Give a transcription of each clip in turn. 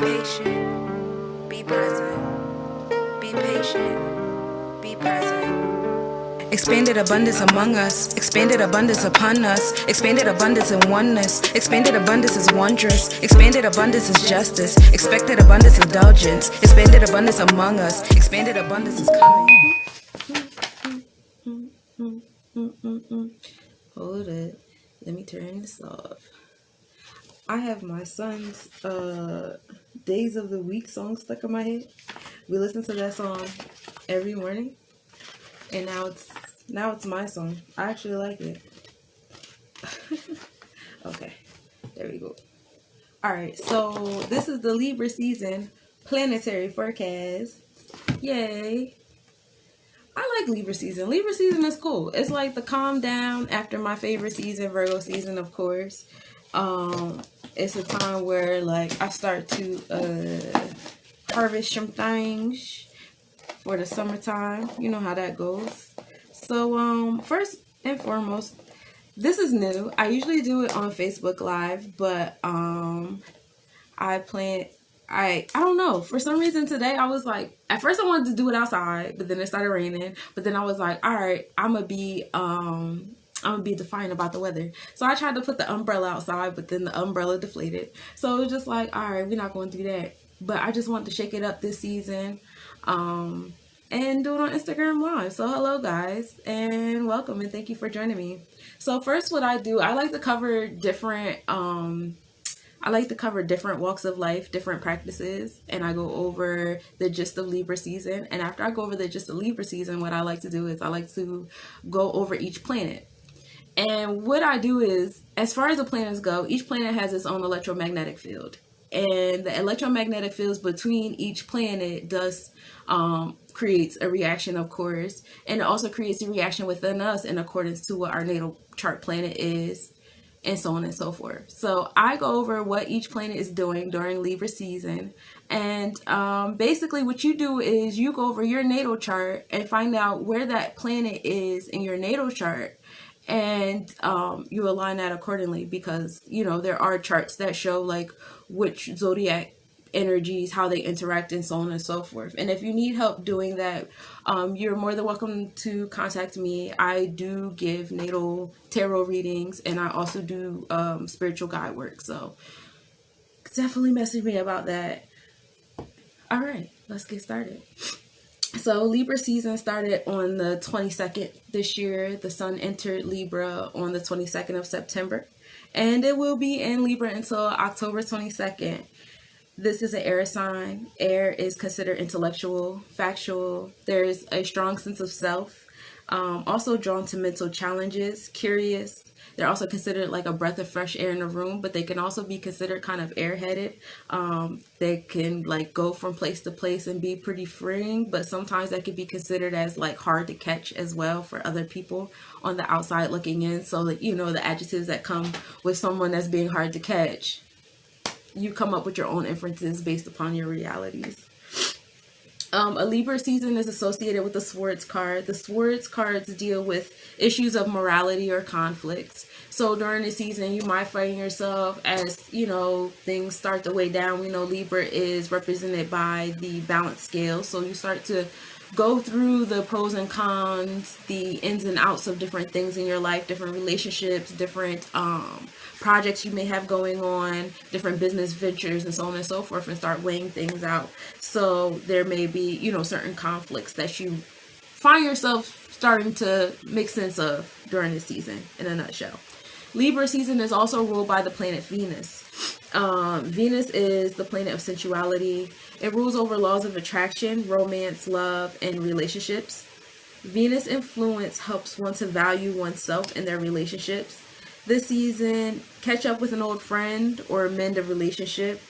patient, be present, be patient, be present. Expanded abundance among us, expanded abundance upon us, expanded abundance in oneness, expanded abundance is wondrous, expanded abundance is justice, expected abundance is indulgence, expanded abundance among us, expanded abundance is coming. Hold it, let me turn this off. I have my son's Days of the Week song stuck in my head. We listen to that song every morning, and now it's my song. I actually like it. Okay, there we go. All right, so this is the Libra season planetary forecast. Yay! I like Libra season. Libra season is cool. It's like the calm down after my favorite season, Virgo season, of course. It's a time where like I start to harvest some things for the summertime. You know how that goes. So first and foremost, this is new. I usually do it on Facebook Live, but I don't know. For some reason today I was like, at first I wanted to do it outside, but then it started raining. But then I was like, all right, I'm gonna be defiant about the weather. So I tried to put the umbrella outside, but then the umbrella deflated. So it was just like, all right, we're not going to do that. But I just wanted to shake it up this season. And do it on Instagram Live. So hello guys, and welcome, and thank you for joining me. So first, what I do, I like to cover different walks of life, different practices, and I go over the gist of Libra season. And after I go over the gist of Libra season, what I like to do is I like to go over each planet. And what I do is, as far as the planets go, each planet has its own electromagnetic field. And the electromagnetic fields between each planet does creates a reaction, of course, and it also creates a reaction within us in accordance to what our natal chart planet is, and so on and so forth. So I go over what each planet is doing during Libra season, and basically what you do is you go over your natal chart and find out where that planet is in your natal chart, and you align that accordingly, because you know there are charts that show like which zodiac energies, how they interact, and so on and so forth. And if you need help doing that, you're more than welcome to contact me. I do give natal tarot readings, and I also do spiritual guide work, so definitely message me about that. All right, let's get started. So Libra season started on the 22nd this year. The sun entered Libra on the 22nd of September, and it will be in Libra until October 22nd. This is an air sign. Air is considered intellectual, factual. There's a strong sense of self. Also drawn to mental challenges, curious. They're also considered like a breath of fresh air in a room, but they can also be considered kind of airheaded. They can like go from place to place and be pretty freeing, but sometimes that could be considered as like hard to catch as well for other people on the outside looking in. So that, you know, the adjectives that come with someone that's being hard to catch, you come up with your own inferences based upon your realities. A Libra season is associated with the Swords card. The Swords cards deal with issues of morality or conflicts. So during the season, you might find yourself as, you know, things start to weigh down. We know Libra is represented by the balance scale. So you start to go through the pros and cons, the ins and outs of different things in your life, different relationships, different projects you may have going on, different business ventures, and so on and so forth, and start weighing things out. So there may be, you know, certain conflicts that you find yourself starting to make sense of during this season, in a nutshell. Libra season is also ruled by the planet Venus. Venus is the planet of sensuality. It rules over laws of attraction, romance, love, and relationships. Venus influence helps one to value oneself in their relationships. This season, catch up with an old friend or mend a relationship.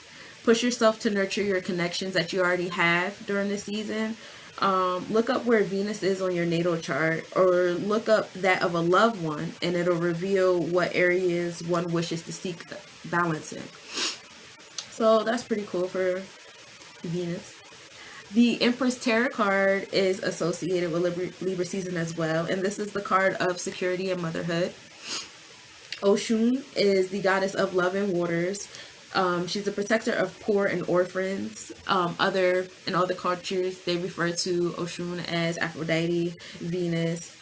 Push yourself to nurture your connections that you already have during this season. Look up where Venus is on your natal chart, or look up that of a loved one, and it'll reveal what areas one wishes to seek balance in. So that's pretty cool for Venus. The Empress Tarot card is associated with Libra season as well, and this is the card of security and motherhood. Oshun is the goddess of love and waters. She's a protector of poor and orphans. In other cultures, they refer to Oshun as Aphrodite, Venus.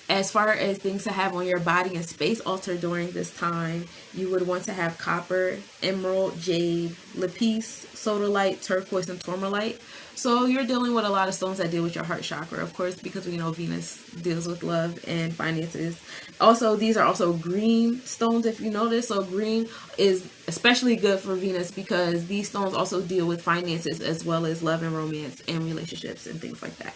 As far as things to have on your body and space altar during this time, you would want to have copper, emerald, jade, lapis, sodalite, turquoise, and tourmaline. So you're dealing with a lot of stones that deal with your heart chakra, of course, because we know Venus deals with love and finances. Also, these are also green stones, if you notice. So green is especially good for Venus because these stones also deal with finances as well as love and romance and relationships and things like that.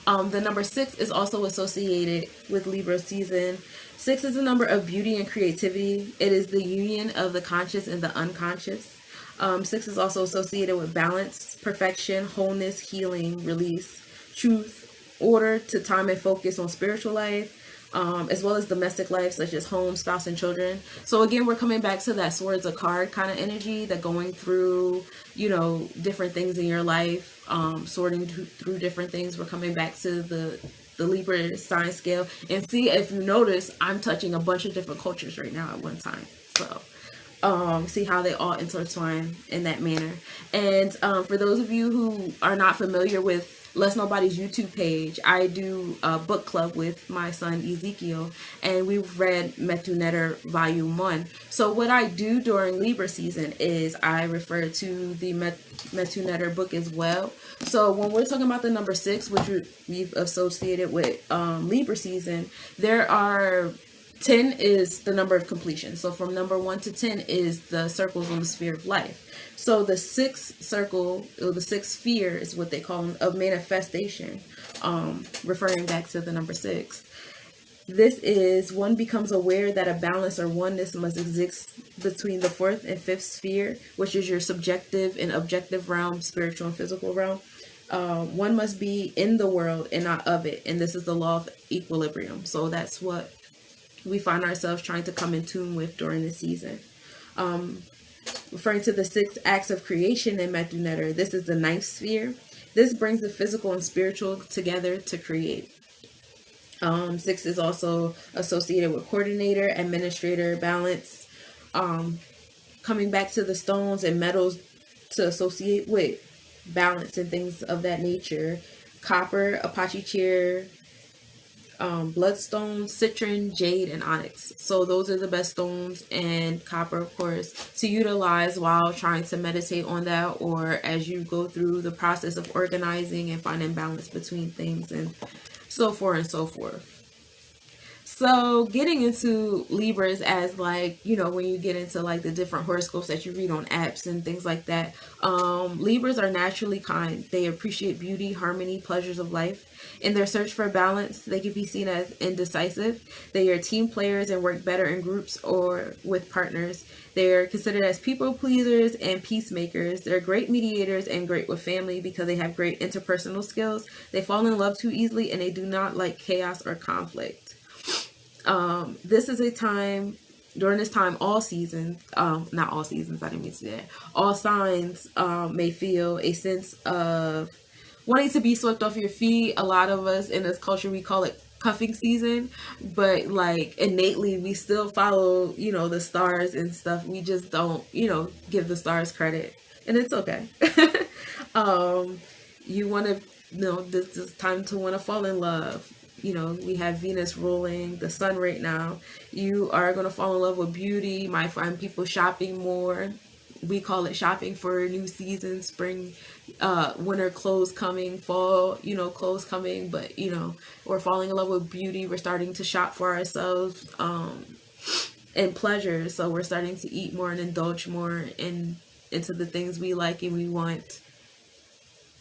The number 6 is also associated with Libra season. 6 is the number of beauty and creativity. It is the union of the conscious and the unconscious. 6 is also associated with balance, perfection, wholeness, healing, release, truth, order to time and focus on spiritual life, as well as domestic life, such as home, spouse, and children. So again, we're coming back to that swords of card kind of energy, that going through, different things in your life, sorting through different things. We're coming back to the Libra sign scale. And see, if you notice, I'm touching a bunch of different cultures right now at one time. So see how they all intertwine in that manner. And for those of you who are not familiar with Let's Nobodies YouTube page, I do a book club with my son Ezekiel, and we've read Metu Neter Volume 1. So what I do during Libra season is I refer to the Metu Neter book as well. So when we're talking about the number 6, which we've associated with Libra season, there are 10 is the number of completion. So from number 1 to 10 is the circles on the sphere of life. So the 6th circle, or the 6th sphere, is what they call of manifestation, referring back to the number 6. This is one becomes aware that a balance or oneness must exist between the 4th and 5th sphere, which is your subjective and objective realm, spiritual and physical realm. One must be in the world and not of it. And this is the law of equilibrium. So that's what we find ourselves trying to come in tune with during the season. Referring to the 6 acts of creation in Metu Neter, this is the 9th sphere. This brings the physical and spiritual together to create. 6 is also associated with coordinator, administrator, balance. Coming back to the stones and metals to associate with balance and things of that nature. Copper, Apache chair, bloodstone, citron, jade, and onyx. So those are the best stones, and copper, of course, to utilize while trying to meditate on that, or as you go through the process of organizing and finding balance between things, and so forth and so forth. So getting into Libras as when you get into like the different horoscopes that you read on apps and things like that, Libras are naturally kind. They appreciate beauty, harmony, pleasures of life. In their search for balance, they can be seen as indecisive. They are team players and work better in groups or with partners. They're considered as people pleasers and peacemakers. They're great mediators and great with family because they have great interpersonal skills. They fall in love too easily, and they do not like chaos or conflict. This is a time, during this time, all seasons, not all seasons, I didn't mean to say that, all signs may feel a sense of wanting to be swept off your feet. A lot of us in this culture, we call it cuffing season, but like innately we still follow, the stars and stuff. We just don't, give the stars credit, and it's okay. You want to, this is time to want to fall in love. We have Venus ruling the sun right now. You are going to fall in love with beauty. You might find people shopping more. We call it shopping for a new season, spring, winter clothes coming, fall, clothes coming. But, we're falling in love with beauty. We're starting to shop for ourselves and pleasure. So we're starting to eat more and indulge more into the things we like and we want.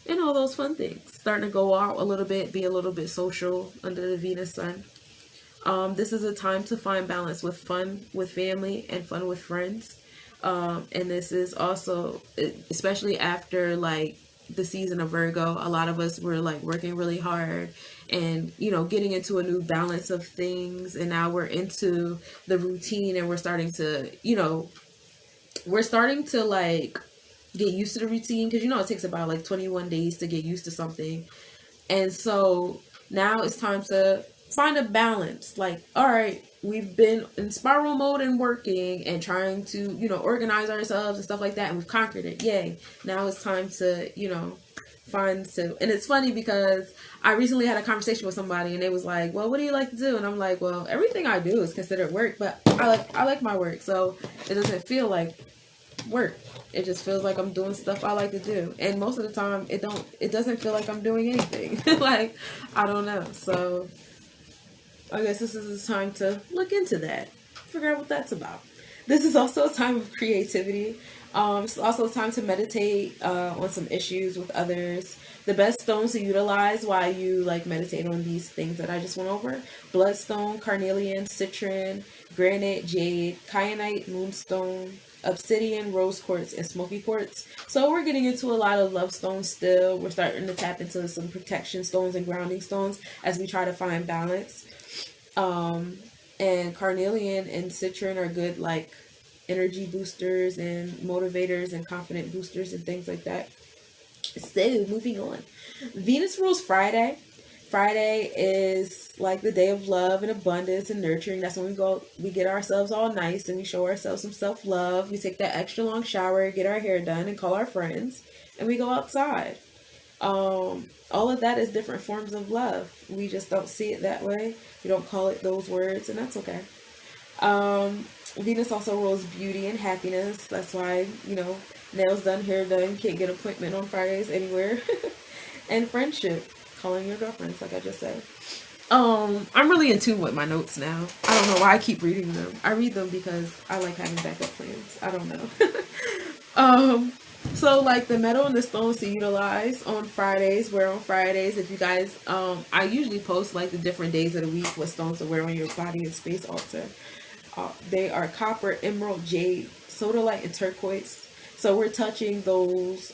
And all those fun things. Starting to go out a little bit, be a little bit social under the Venus sun. This is a time to find balance with fun with family and fun with friends. And this is also, especially after like the season of Virgo, a lot of us were like working really hard and, getting into a new balance of things. And now we're into the routine and we're starting to like get used to the routine, because it takes about like 21 days to get used to something. And so now it's time to find a balance. Like, all right, we've been in spiral mode and working and trying to, organize ourselves and stuff like that, and we've conquered it. Yay. Now it's time to, and it's funny because I recently had a conversation with somebody and they was like, well, what do you like to do? And I'm like, well, everything I do is considered work, but I like my work, so it doesn't feel like work. It just feels like I'm doing stuff I like to do, and most of the time it doesn't feel like I'm doing anything. Like, I don't know. So I guess this is the time to look into that, figure out what that's about. This is also a time of creativity. It's also a time to meditate on some issues with others. The best stones to utilize while you meditate on these things that I just went over: bloodstone, carnelian, citron, granite, jade, kyanite, moonstone, obsidian, rose quartz, and smoky quartz. So we're getting into a lot of love stones still. We're starting to tap into some protection stones and grounding stones as we try to find balance. And carnelian and citron are good energy boosters and motivators and confident boosters and things like that. So moving on, Venus rules Friday. Friday is the day of love and abundance and nurturing. That's when we get ourselves all nice and we show ourselves some self-love. We take that extra long shower, get our hair done, and call our friends, and we go outside. All of that is different forms of love. We just don't see it that way. We don't call it those words, and that's okay. Venus also rules beauty and happiness. That's why, nails done, hair done, can't get an appointment on Fridays anywhere. And friendship, calling your girlfriends, like I just said. I'm really in tune with my notes now. I don't know why I keep reading them. I read them because I like having backup plans. I don't know. So the metal and the stones to utilize on Fridays. Wear on Fridays. If you guys, I usually post the different days of the week what stones to wear on your body and space altar. They are copper, emerald, jade, sodalite, and turquoise. So we're touching those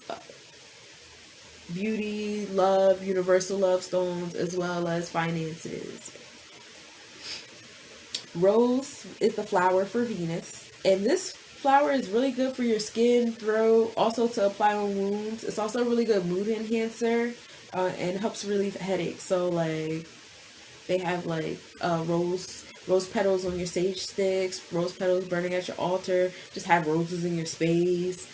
beauty, love, universal love stones, as well as finances. Rose is the flower for Venus, and this flower is really good for your skin, throat, also to apply on wounds. It's also a really good mood enhancer, and helps relieve headaches. So they have rose petals on your sage sticks, rose petals burning at your altar. Just have roses in your space.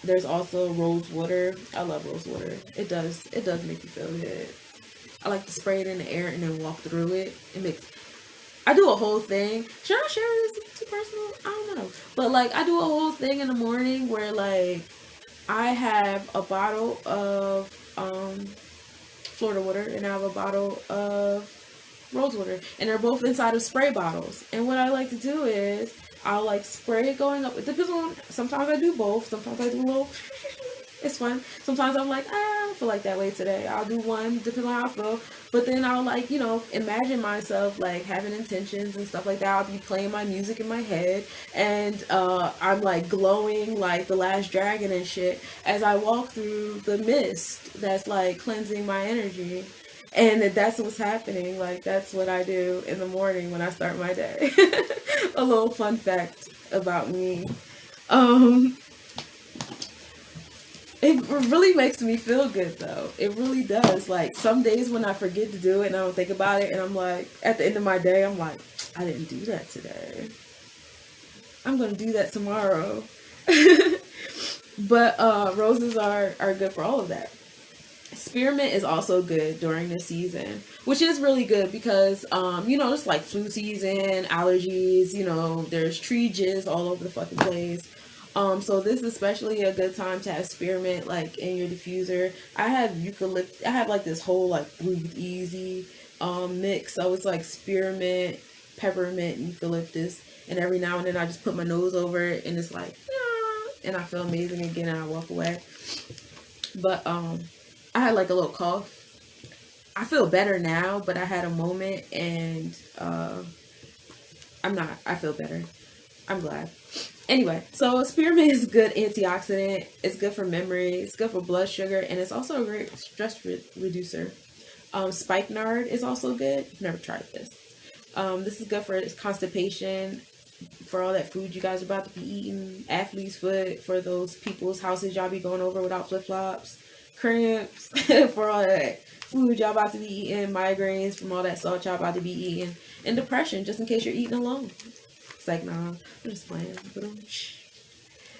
There's also rose water. I love rose water. It does make you feel good. I like to spray it in the air and then walk through it. I do a whole thing. Should I share this? It's too personal? I don't know. But I do a whole thing in the morning where I have a bottle of Florida water and I have a bottle of rose water, and they're both inside of spray bottles. And what I like to do is I'll spray it going up. It depends on, sometimes I do both, sometimes I do a little it's fun. Sometimes I'm I don't feel like that way today. I'll do one, depending on how I feel. But then I'll imagine myself having intentions and stuff like that. I'll be playing my music in my head, and I'm glowing like the last dragon and shit as I walk through the mist that's cleansing my energy. And that's what's happening. That's what I do in the morning when I start my day. A little fun fact about me. It really makes me feel good, though. It really does. Some days when I forget to do it and I don't think about it, and I'm at the end of my day, I'm I didn't do that today. I'm going to do that tomorrow. But roses are good for all of that. Spearmint is also good during this season, which is really good because, it's flu season, allergies, there's tree jizz all over the fucking place. So this is especially a good time to have spearmint in your diffuser. I have eucalyptus. I have this whole breathe easy mix. So it's spearmint, peppermint, eucalyptus, and every now and then I just put my nose over it and it's and I feel amazing again and I walk away. But I had a little cough. I feel better now, but I had a moment and I feel better. I'm glad. Anyway, so spearmint is a good antioxidant. It's good for memory. It's good for blood sugar, and it's also a great stress reducer. Spikenard is also good. Never tried this. This is good for for for all that food you guys are about to be eating. Athlete's foot for those people's houses y'all be going over without flip-flops. Cramps for all that food y'all about to be eating. Migraines from all that salt y'all about to be eating. and depression, just in case you're eating alone. It's like, nah, I'm just playing.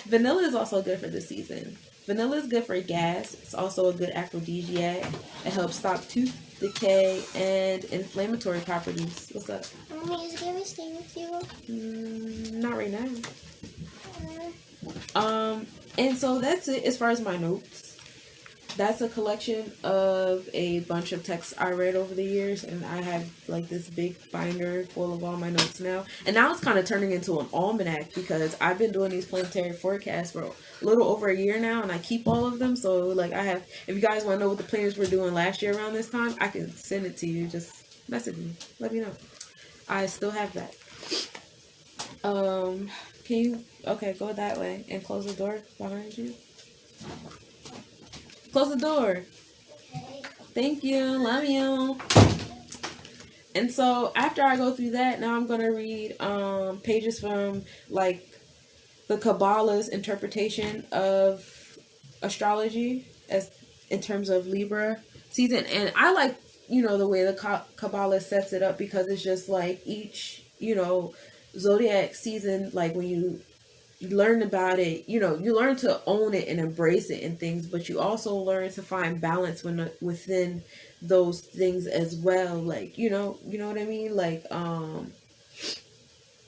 Vanilla is also good for this season. Vanilla is good for gas. It's also a good aphrodisiac. It helps stop tooth decay and inflammatory properties. What's up? Mommy, is Gary staying with you? Not right now. And so that's it as far as my notes. That's a collection of a bunch of texts I read over the years, and I have like this big binder full of all my notes now. And now it's kind of turning into an almanac because I've been doing these planetary forecasts for a little over a year now, and I keep all of them. So like I have, if you guys want to know what the planets were doing last year around this time, I can send it to you. Just message me, let me know. I still have that. Can you, okay, go that way and close the door behind you. Close the door. Okay. Thank you. Love you. And so after I go through that, now I'm going to read pages from like the Kabbalah's interpretation of astrology as in terms of Libra season. And I like, the way the Kabbalah sets it up because it's just like each, zodiac season, like when you learn about it, you learn to own it and embrace it and things, but you also learn to find balance within those things as well. Like, you know what I mean? Like,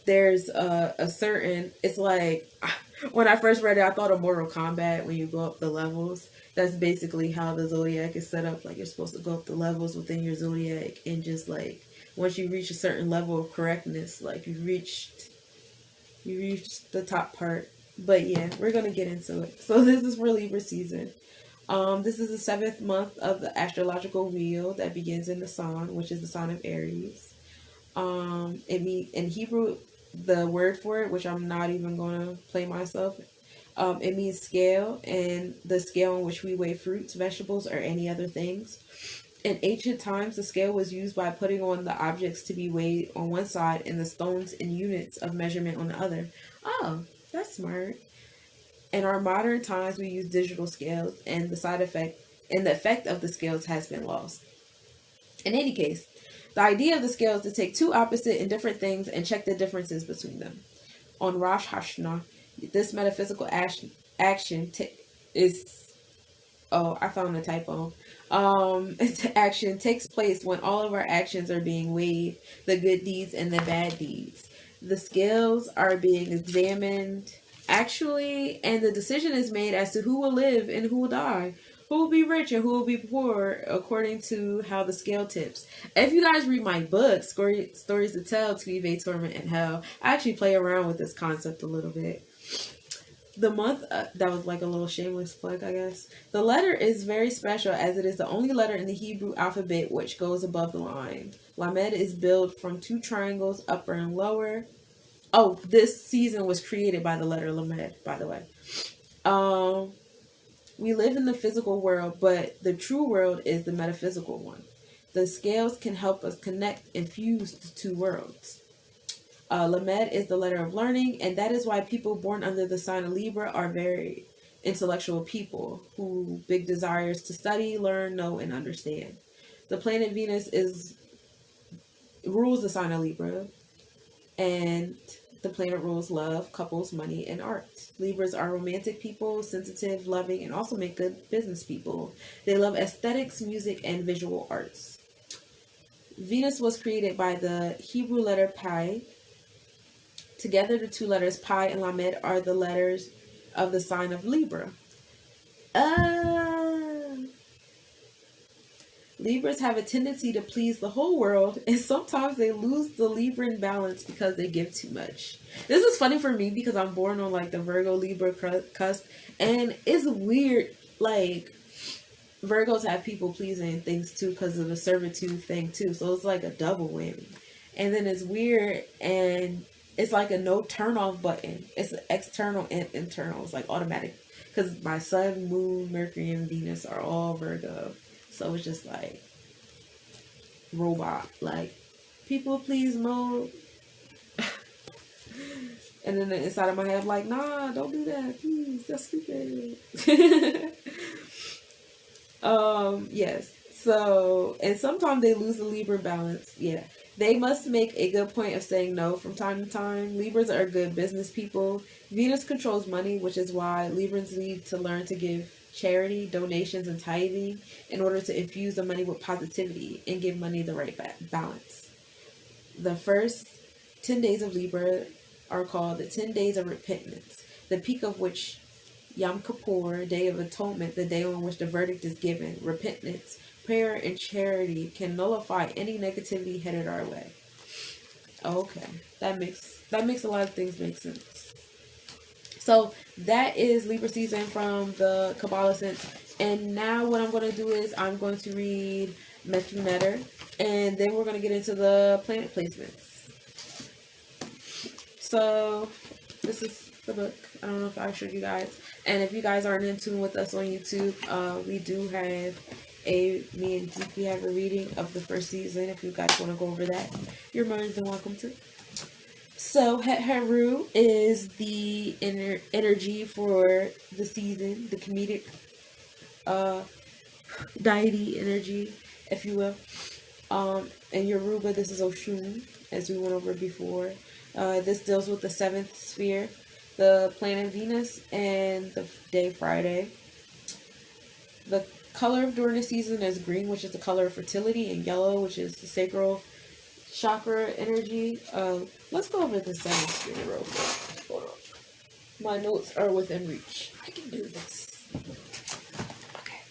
there's a certain, it's like, when I first read it, I thought of Mortal Kombat when you go up the levels. That's basically how the zodiac is set up. Like, you're supposed to go up the levels within your zodiac, and just like, once you reach a certain level of correctness, like you reached the top part. But yeah, we're gonna get into it. So this is for Libra season. This is the 7th month of the astrological wheel that begins in the sign, which is the sign of Aries. It means in Hebrew, the word for it, which I'm not even gonna play myself. It means scale, and the scale in which we weigh fruits, vegetables, or any other things. In ancient times, the scale was used by putting on the objects to be weighed on one side and the stones and units of measurement on the other. Oh, that's smart. In our modern times, we use digital scales, and the effect of the scales has been lost. In any case, the idea of the scale is to take two opposite and different things and check the differences between them. On Rosh Hashanah, this metaphysical action is... Oh, I found a typo. Action takes place when all of our actions are being weighed, the good deeds and the bad deeds. The scales are being examined, actually, and the decision is made as to who will live and who will die, who will be rich and who will be poor, according to how the scale tips. If you guys read my book, Stories to Tell, TV, Torment, and Hell, I actually play around with this concept a little bit. The month, that was like a little shameless plug, I guess. The letter is very special as it is the only letter in the Hebrew alphabet which goes above the line. Lamed is built from two triangles, upper and lower. Oh, this season was created by the letter Lamed, by the way. We live in the physical world, but the true world is the metaphysical one. The scales can help us connect and fuse the two worlds. Lamed is the letter of learning, and that is why people born under the sign of Libra are very intellectual people who big desires to study, learn, know, and understand. The planet Venus rules the sign of Libra, and the planet rules love, couples, money, and art. Libras are romantic people, sensitive, loving, and also make good business people. They love aesthetics, music, and visual arts. Venus was created by the Hebrew letter Pi. Together, the two letters Pi and Lamed are the letters of the sign of Libra. Libras have a tendency to please the whole world, and sometimes they lose the Libran balance because they give too much. This is funny for me because I'm born on like the Virgo Libra cusp, and it's weird. Like, Virgos have people pleasing things too because of the servitude thing too, so it's like a double whammy. And then it's weird, and it's like a no turn off button. It's external and internal. It's like automatic. Because my sun, moon, Mercury, and Venus are all Virgo. So it's just like robot. Like people please mode. And then inside of my head I'm like, nah, don't do that. Please. That's stupid. Yes. So, and sometimes they lose the Libra balance. Yeah. They must make a good point of saying no from time to time. Libras are good business people. Venus controls money, which is why Librans need to learn to give charity, donations, and tithing in order to infuse the money with positivity and give money the right balance. The first 10 days of Libra are called the 10 days of repentance, the peak of which Yom Kippur, Day of Atonement, the day on which the verdict is given. Repentance, prayer, and charity can nullify any negativity headed our way. Okay, that makes a lot of things make sense. So that is Libra season from the Kabbalah sense. And now what I'm going to do is I'm going to read Metu Netter, and then we're going to get into the planet placements. So this is the book. I don't know if I showed you guys. And if you guys aren't in tune with us on YouTube, we do have me and Zeke, we have a reading of the first season. If you guys want to go over that, you're more than welcome to. So Het Heru is the energy for the season, the comedic deity energy, if you will. And Yoruba, this is Oshun, as we went over before. This deals with the 7th sphere, the planet Venus, and the day Friday. The color during the season is green, which is the color of fertility, and yellow, which is the sacral chakra energy. Let's go over the 7th sphere real quick. Hold on. My notes are within reach. I can do this. Okay.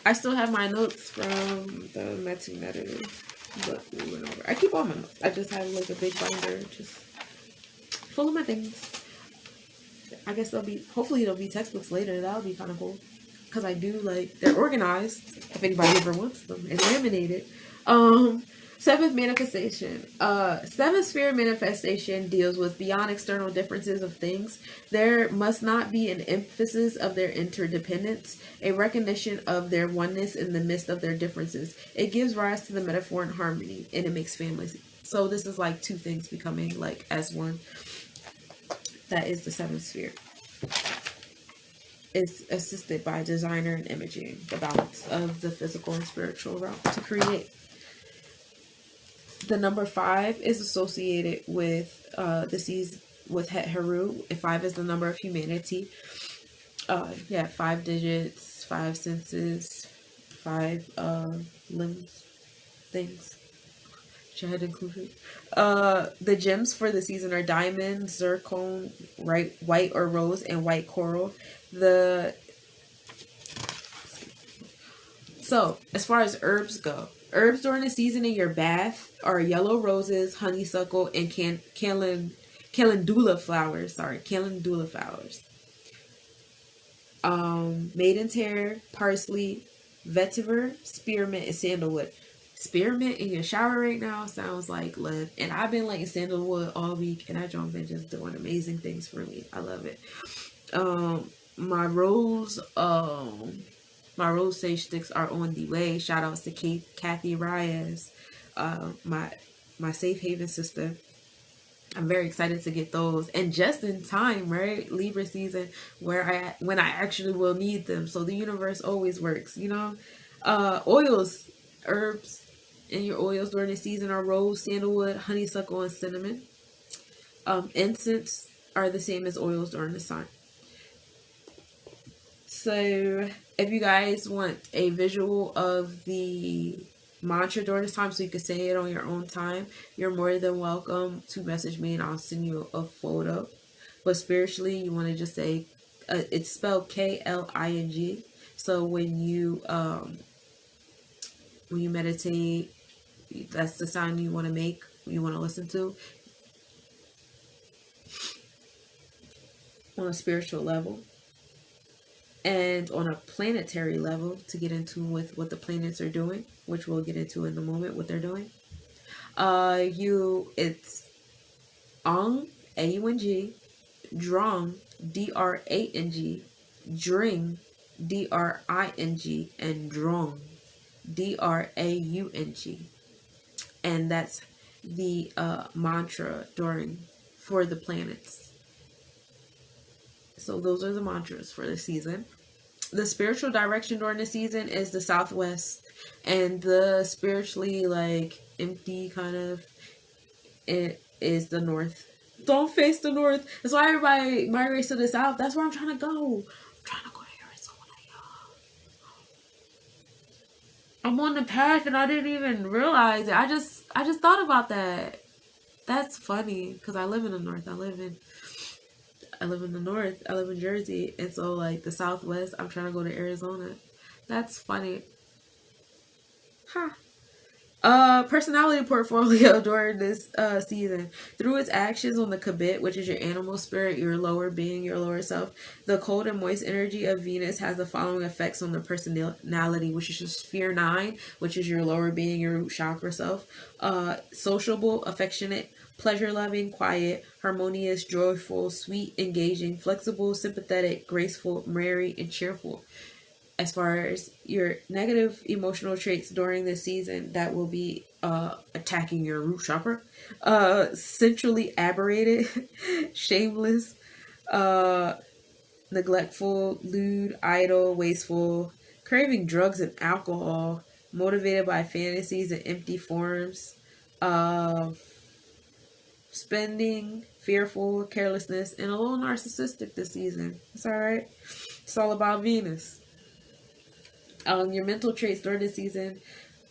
I still have my notes from the Metu Netter book we went over. I keep all my notes. I just have like a big binder just full of my things. I guess hopefully there'll be textbooks later. That'll be kind of cool. Because I do they're organized, if anybody ever wants them, and laminated. 7th manifestation. 7th sphere manifestation deals with beyond external differences of things. There must not be an emphasis of their interdependence, a recognition of their oneness in the midst of their differences. It gives rise to the metaphor and harmony, and it makes families. So this is like two things becoming as one. That is the 7th sphere. It's assisted by designer and imaging, the balance of the physical and spiritual realm to create. The number 5 is associated with with Het Heru. 5 is the number of humanity. 5 digits, 5 senses, 5 limbs, things. Should included. The gems for the season are diamond, zircon, white or rose, and white coral. So as far as herbs go, herbs during the season in your bath are yellow roses, honeysuckle, and calendula flowers. Calendula flowers. Maiden's hair, parsley, vetiver, spearmint, and sandalwood. Spearmint in your shower right now sounds like love, and I've been lighting sandalwood all week, and that joint been just doing amazing things for me. I love it. My rose sage sticks are on the way. Shout outs to Kathy Reyes, my safe haven sister. I'm very excited to get those, and just in time, right? Libra season, when I actually will need them. So the universe always works, Oils, herbs in your oils during the season are rose, sandalwood, honeysuckle, and cinnamon. Incense are the same as oils during the sign. So if you guys want a visual of the mantra during this time so you can say it on your own time, you're more than welcome to message me and I'll send you a photo. But spiritually, you want to just say it's spelled Kling. So when you meditate, that's the sound you want to make, you want to listen to on a spiritual level. And on a planetary level, to get into with what the planets are doing, which we'll get into in a moment, what they're doing. It's Ang, Aung, Drong, Drang, Dring, Dring, and Drong, Draung. And that's the mantra for the planets. So those are the mantras for the season. The spiritual direction during the season is the southwest, and the spiritually like empty kind of it is the north. Don't face the north. That's why everybody migrates to the south. That's where I'm trying to go. I'm trying to go to Arizona, y'all. I'm on the path and I didn't even realize it. I just thought about that. That's funny because I live in the north. I live in the north. I live in Jersey, and so like the southwest. I'm trying to go to Arizona. That's funny. Huh. Personality portfolio during this season. Through its actions on the Kabit, which is your animal spirit, your lower being, your lower self, the cold and moist energy of Venus has the following effects on the personality, which is your sphere 9, which is your lower being, your root chakra self. Sociable, affectionate, pleasure-loving, quiet, harmonious, joyful, sweet, engaging, flexible, sympathetic, graceful, merry, and cheerful. As far as your negative emotional traits during this season, that will be attacking your root chakra, centrally aberrated, shameless, neglectful, lewd, idle, wasteful, craving drugs and alcohol, motivated by fantasies and empty forms, spending, fearful, carelessness, and a little narcissistic this season. It's all right. It's all about Venus. Your mental traits during this season: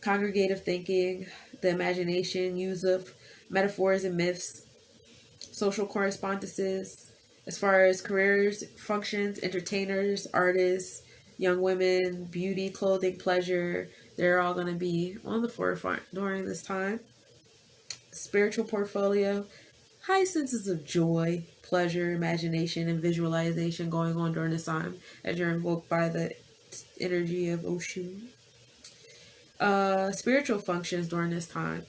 congregative thinking, the imagination, use of metaphors and myths, social correspondences. As far as careers, functions, entertainers, artists, young women, beauty, clothing, pleasure, they're all going to be on the forefront during this time. Spiritual portfolio: high senses of joy, pleasure, imagination, and visualization going on during this time as you're invoked by the energy of Oshun. Spiritual functions during this time: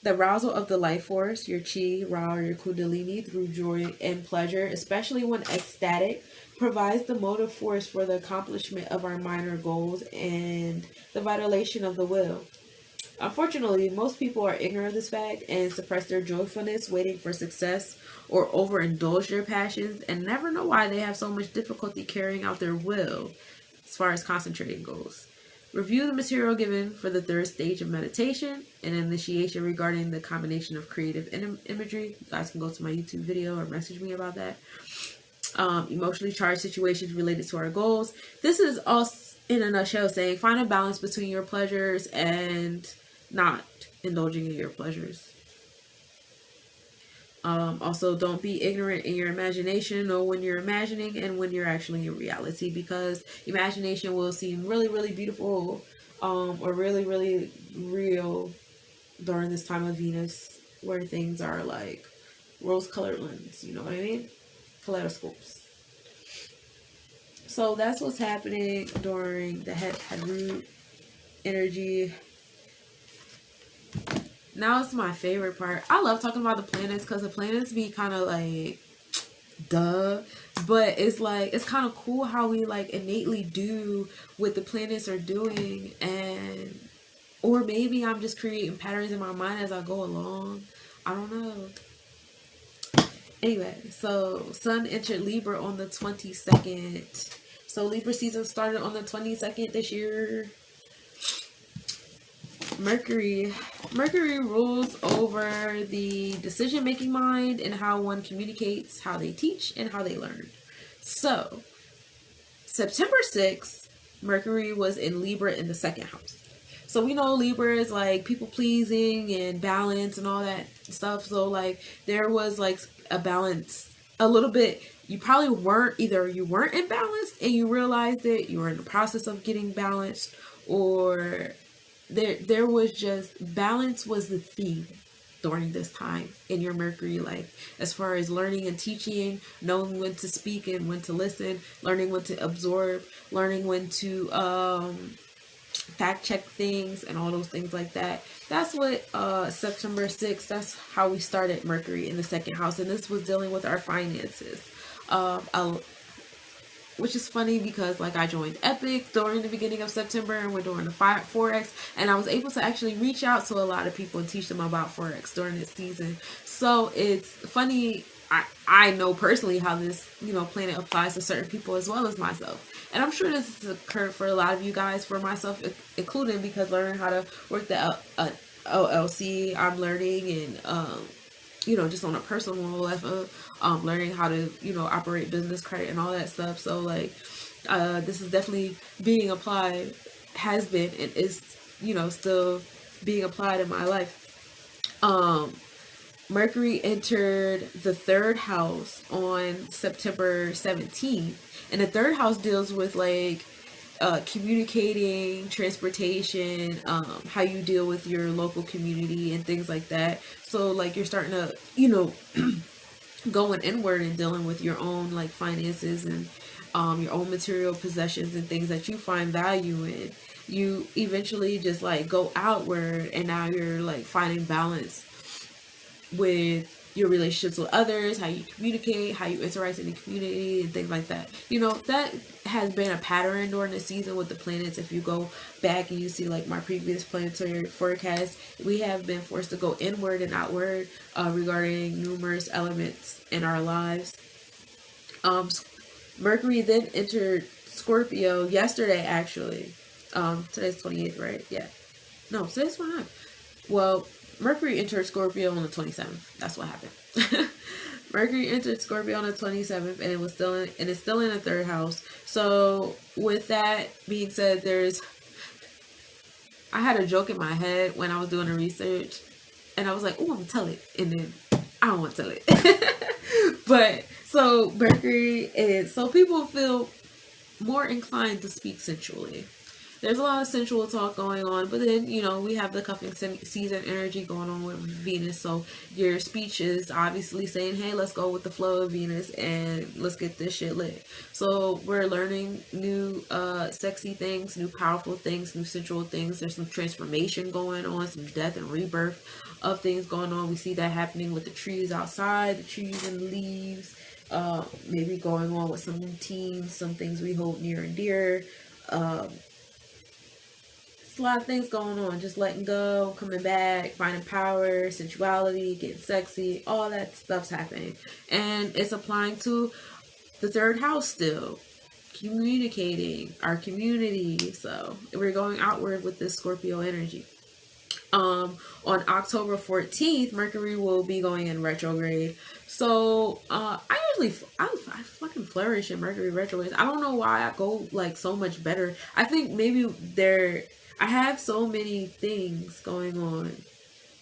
the arousal of the life force, your chi, ra, or your kundalini through joy and pleasure, especially when ecstatic, provides the motive force for the accomplishment of our minor goals and the vitalization of the will. Unfortunately, most people are ignorant of this fact and suppress their joyfulness, waiting for success, or overindulge their passions, and never know why they have so much difficulty carrying out their will as far as concentrating goes. Review the material given for the third stage of meditation and initiation regarding the combination of creative imagery. You guys can go to my YouTube video or message me about that. Emotionally charged situations related to our goals. This is us in a nutshell saying find a balance between your pleasures and not indulging in your pleasures. Also, don't be ignorant in your imagination. Know when you're imagining and when you're actually in reality, because imagination will seem really, really beautiful or really, really real during this time of Venus, where things are like rose-colored lens. You know what I mean? Kaleidoscopes. So that's what's happening during the head root energy. Now it's my favorite part. I love talking about the planets because the planets be kind of like, duh. But it's like, it's kind of cool how we like innately do what the planets are doing. And, or maybe I'm just creating patterns in my mind as I go along. I don't know. Anyway, so Sun entered Libra on the 22nd. So Libra season started on the 22nd this year. Mercury rules over the decision-making mind and how one communicates, how they teach, and how they learn. So, September 6th, Mercury was in Libra in the second house. So we know Libra is like people-pleasing and balance and all that stuff. So like there was like a balance a little bit. You probably weren't, either you weren't in balance and you realized it, you were in the process of getting balanced, or there was just balance was the theme during this time in your Mercury life, as far as learning and teaching, knowing when to speak and when to listen, learning when to absorb, learning when to fact check things and all those things like that. That's what September 6th, that's how we started Mercury in the second house, and this was dealing with our finances. Which is funny because like I joined Epic during the beginning of September and we're doing the Forex, and I was able to actually reach out to a lot of people and teach them about Forex during this season. So it's funny I know personally how this, planet applies to certain people as well as myself. And I'm sure this is occurred for a lot of you guys, for myself including, because learning how to work the LLC, I'm learning, and just on a personal level, learning how to, operate business credit and all that stuff. So like, this is definitely being applied, has been, and is, still being applied in my life. Mercury entered the third house on September 17th. And the third house deals with like communicating, transportation, how you deal with your local community and things like that. So like you're starting to, going inward and dealing with your own like finances and your own material possessions and things that you find value in. You eventually just like go outward, and now you're like finding balance with your relationships with others, how you communicate, how you interact in the community, and things like that. That has been a pattern during the season with the planets. If you go back and you see like my previous planetary forecast, we have been forced to go inward and outward regarding numerous elements in our lives. Mercury then entered Scorpio yesterday, actually. Today's 28th, right? Yeah. No, today's 29th. Well, Mercury entered Scorpio on the 27th. That's what happened. Mercury entered Scorpio on the 27th, and it's still in the third house. So with that being said, I had a joke in my head when I was doing the research, and I was like, oh, I'm gonna tell it, and then I don't want to tell it. But so Mercury is, so people feel more inclined to speak sensually. There's a lot of sensual talk going on, but then, we have the cuffing season energy going on with Venus. So your speech is obviously saying, hey, let's go with the flow of Venus and let's get this shit lit. So we're learning new sexy things, new powerful things, new sensual things. There's some transformation going on, some death and rebirth of things going on. We see that happening with the trees outside, the trees and the leaves, maybe going on with some routines, some things we hold near and dear. A lot of things going on, just letting go, coming back, finding power, sensuality, getting sexy, all that stuff's happening. And it's applying to the third house still, communicating, our community. So we're going outward with this Scorpio energy. On October 14th, Mercury will be going in retrograde. So I fucking flourish in Mercury retrograde. I don't know why I go like so much better. I think maybe I have so many things going on.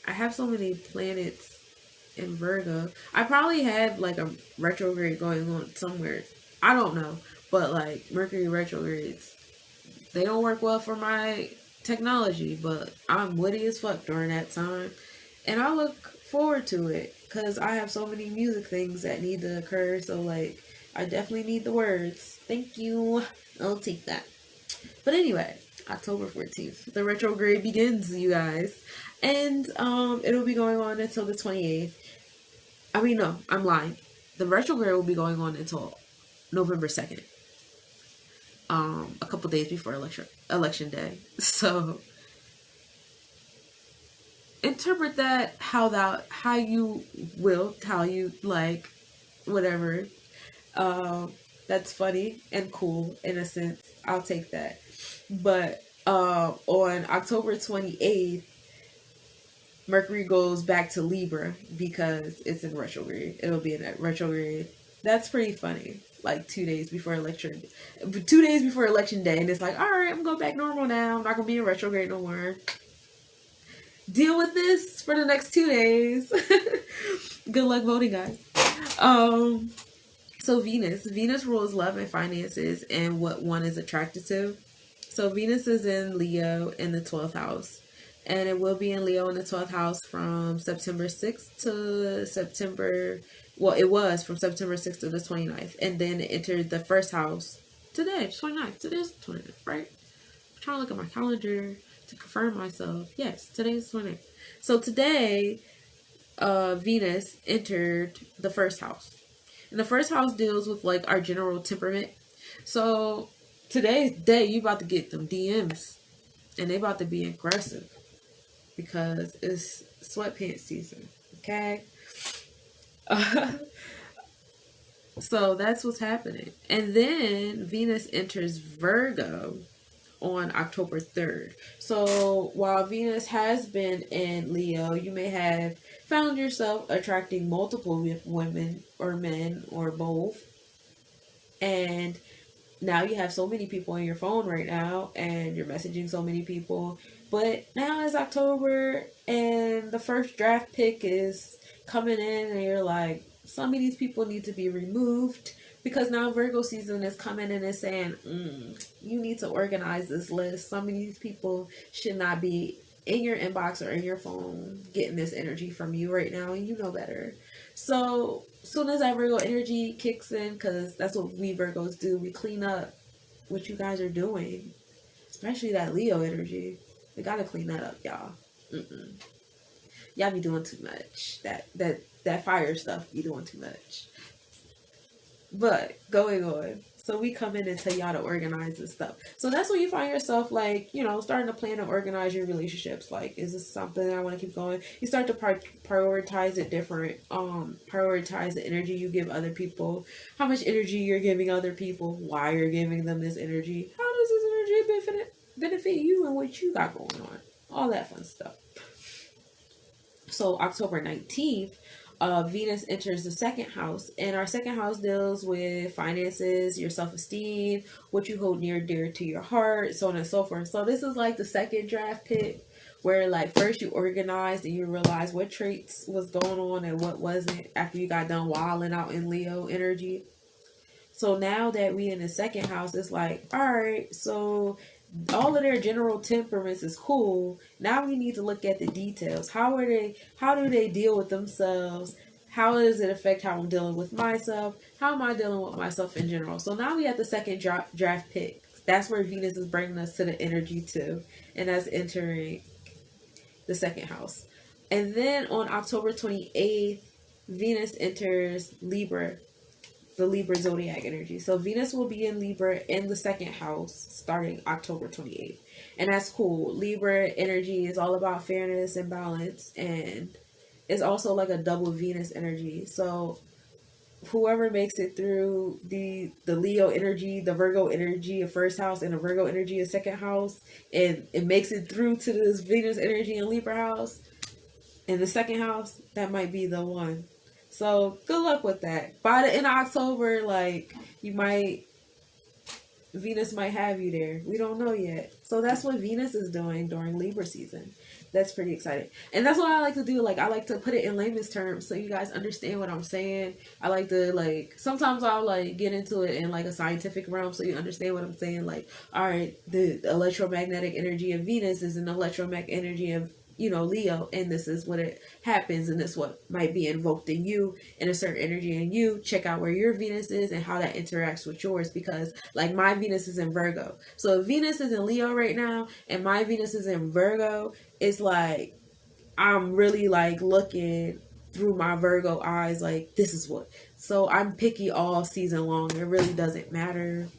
I have so many planets in Virgo. I probably have like a retrograde going on somewhere. I don't know. But like Mercury retrogrades, they don't work well for my technology, but I'm witty as fuck during that time. And I look forward to it because I have so many music things that need to occur. So like, I definitely need the words. Thank you. I'll take that. But anyway, October 14th, the retrograde begins, you guys. And it'll be going on until the 28th. I mean, no, I'm lying. The retrograde will be going on until November 2nd. A couple days before election day. So interpret that how you will, how you like, whatever. That's funny and cool in a sense. I'll take that. But on October 28th, Mercury goes back to Libra because it's in retrograde. It'll be in that retrograde. That's pretty funny. Like 2 days before election day, and it's like, all right, I'm going back normal now. I'm not gonna be in retrograde no more. Deal with this for the next 2 days. Good luck voting, guys. So Venus rules love and finances and what one is attracted to. So Venus is in Leo in the 12th house, and it will be in Leo in the 12th house from September 6th to September. Well, it was from September 6th to the 29th. And then it entered the first house today, 29th. Today's 29th, right? I'm trying to look at my calendar to confirm myself. Yes, today's 29th. So today, Venus entered the first house. And the first house deals with like our general temperament. So today's day, you about to get them DMs. And they about to be aggressive. Because it's sweatpants season. Okay? So that's what's happening. And then Venus enters Virgo on October 3rd. So while Venus has been in Leo, you may have found yourself attracting multiple women or men or both. And now you have so many people on your phone right now and you're messaging so many people. But now it's October and the first draft pick is coming in and you're like, some of these people need to be removed because now Virgo season is coming in and saying, you need to organize this list. Some of these people should not be in your inbox or in your phone getting this energy from you right now, and you know better. So soon as that Virgo energy kicks in, because that's what we Virgos do, we clean up what you guys are doing, especially that Leo energy. We gotta clean that up, y'all. Y'all be doing too much. That fire stuff be doing too much. But going on. So we come in and tell y'all to organize this stuff. So that's when you find yourself like, starting to plan and organize your relationships. Like, is this something I want to keep going? You start to prioritize it different. Prioritize the energy you give other people. How much energy you're giving other people. Why you're giving them this energy. How does this energy benefit you and what you got going on. All that fun stuff. So October 19th, Venus enters the second house, and our second house deals with finances, your self-esteem, what you hold near dear to your heart, so on and so forth. So this is like the second draft pick, where like first you organized and you realize what traits was going on and what wasn't after you got done wilding out in Leo energy. So now that we in the second house, it's like, all right, so all of their general temperaments is cool. Now we need to look at the details. How do they deal with themselves? How does it affect how I'm dealing with myself? How am I dealing with myself in general? So now we have the second draft pick. That's where Venus is bringing us to the energy too. And that's entering the second house. And then on October 28th, Venus enters Libra, the Libra zodiac energy. So Venus will be in Libra in the second house starting October 28th. And that's cool. Libra energy is all about fairness and balance, and it's also like a double Venus energy. So whoever makes it through the Leo energy, the Virgo energy of first house, and the Virgo energy of second house, and it makes it through to this Venus energy in Libra house in the second house, that might be the one. So good luck with that. By the end of October, like Venus might have you there. We don't know yet. So that's what Venus is doing during Libra season. That's pretty exciting. And that's what I like to do. Like, I like to put it in layman's terms so you guys understand what I'm saying. I like to, sometimes I'll, get into it in, a scientific realm so you understand what I'm saying. Like, all right, the electromagnetic energy of Venus is an electromagnetic energy of Leo, and this is what it happens, and this what might be invoked in you, and a certain energy in you. Check out where your Venus is and how that interacts with yours, because my Venus is in Virgo. So if Venus is in Leo right now and my Venus is in Virgo, it's like I'm really looking through my Virgo eyes, this is what. So I'm picky all season long. It really doesn't matter.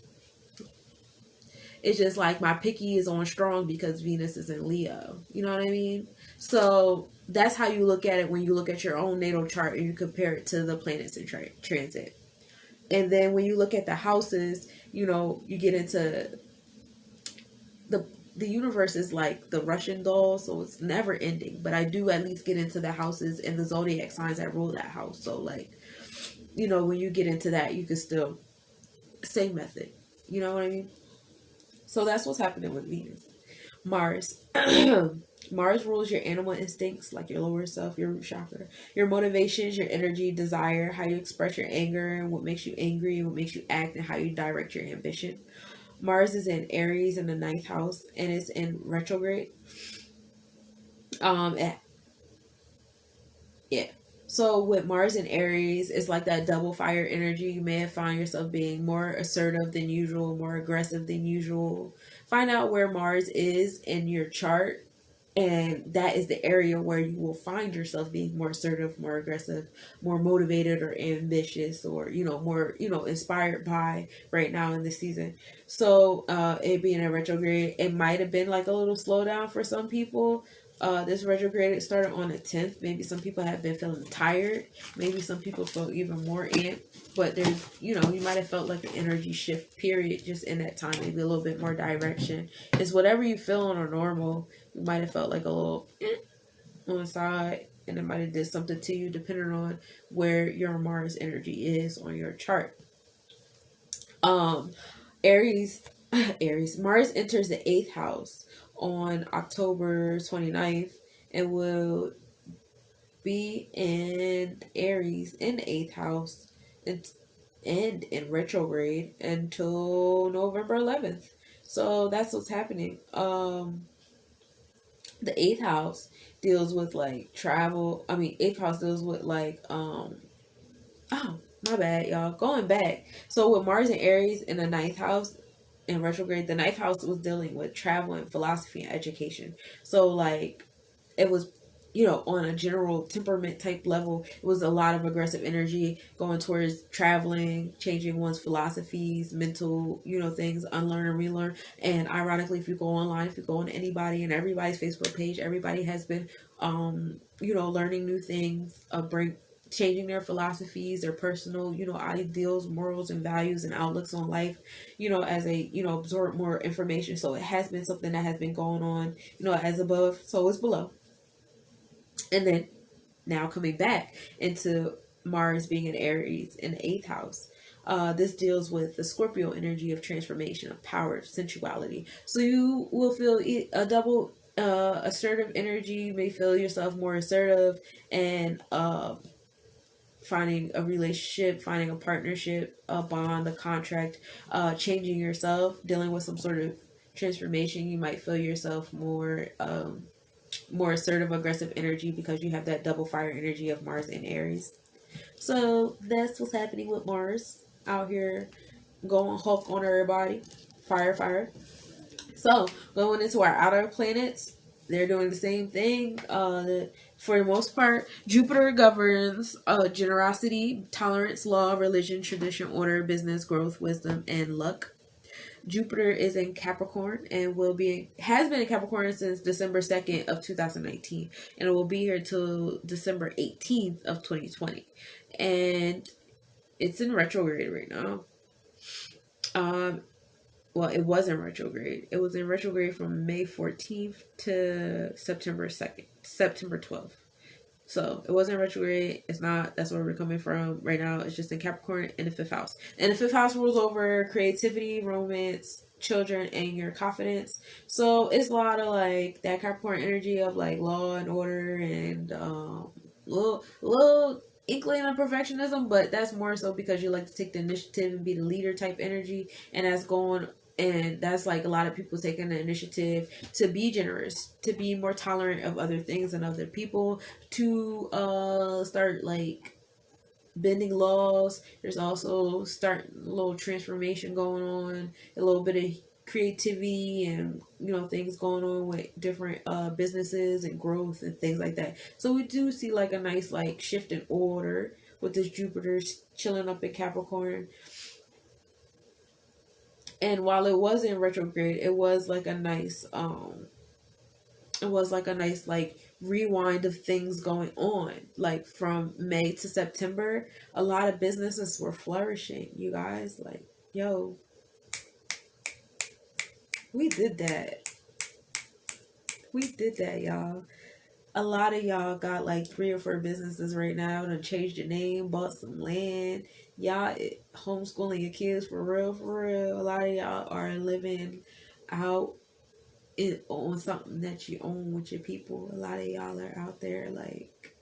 It's just my picky is on strong because Venus is in Leo. You know what I mean? So that's how you look at it when you look at your own natal chart and you compare it to the planets in transit. And then when you look at the houses, you get into the universe is like the Russian doll, so it's never ending. But I do at least get into the houses and the zodiac signs that rule that house. So when you get into that, you can still same method. You know what I mean? So that's what's happening with Venus. Mars. Mars rules your animal instincts, like your lower self, your root chakra, your motivations, your energy, desire, how you express your anger, what makes you angry, what makes you act, and how you direct your ambition. Mars is in Aries in the 9th house, and it's in retrograde. Yeah. So with Mars and Aries, it's like that double fire energy. You may find yourself being more assertive than usual, more aggressive than usual. Find out where Mars is in your chart, and that is the area where you will find yourself being more assertive, more aggressive, more motivated or ambitious, or more inspired by right now in this season. So it being a retrograde, it might have been a little slowdown for some people. This retrograde started on the 10th. Maybe some people have been feeling tired. Maybe some people feel even more amped. But there's, you might have felt like an energy shift period just in that time. Maybe a little bit more direction. It's whatever you feel on a normal. You might have felt like a little on the side. And it might have did something to you depending on where your Mars energy is on your chart. Aries, Mars enters the 8th house on October 29th and will be in Aries in the 8th house and in retrograde until November 11th. So that's what's happening. The 8th house deals with like travel. 8th house deals with like oh, my bad, y'all. Going back. So with Mars and Aries in the 9th house in retrograde, the 9th house was dealing with travel and philosophy and education. So like it was, on a general temperament type level, it was a lot of aggressive energy going towards traveling, changing one's philosophies, mental, things, unlearn and relearn. And ironically, if you go online, if you go on anybody and everybody's Facebook page, everybody has been, learning new things, changing their philosophies, their personal, ideals, morals, and values and outlooks on life, as they, absorb more information. So it has been something that has been going on, as above, so it's below. And then now coming back into Mars being in Aries in the 8th house. This deals with the Scorpio energy of transformation, of power, of sensuality. So you will feel a double assertive energy. You may feel yourself more assertive and finding a relationship, finding a partnership, a bond, a contract, changing yourself, dealing with some sort of transformation. You might feel yourself more assertive, aggressive energy because you have that double fire energy of Mars and Aries. So that's what's happening with Mars out here going Hulk on everybody. Fire. So going into our outer planets, they're doing the same thing. For the most part, Jupiter governs generosity, tolerance, law, religion, tradition, order, business, growth, wisdom, and luck. Jupiter is in Capricorn and has been in Capricorn since December 2nd of 2019, and it will be here till December 18th of 2020. And it's in retrograde right now. Well, it was in retrograde. It was in retrograde from May 14th to September 2nd, September 12th. So it wasn't retrograde. It's not. That's where we're coming from right now. It's just in Capricorn in the 5th house. And the 5th house rules over creativity, romance, children, and your confidence. So it's a lot of like that Capricorn energy of like law and order and little inkling of perfectionism, but that's more so because you like to take the initiative and be the leader type energy, and that's like a lot of people taking the initiative to be generous, to be more tolerant of other things and other people, to start like bending laws. There's also start a little transformation going on, a little bit of creativity and things going on with different businesses and growth and things like that. So we do see like a nice like shift in order with this Jupiter chilling up in Capricorn. And while it was in retrograde, it was like a nice like rewind of things going on. Like from May to September, a lot of businesses were flourishing, you guys. Like, yo, we did that, y'all. A lot of y'all got like 3 or 4 businesses right now and changed your name, bought some land. Y'all homeschooling your kids for real. A lot of y'all are living out on something that you own with your people. A lot of y'all are out there like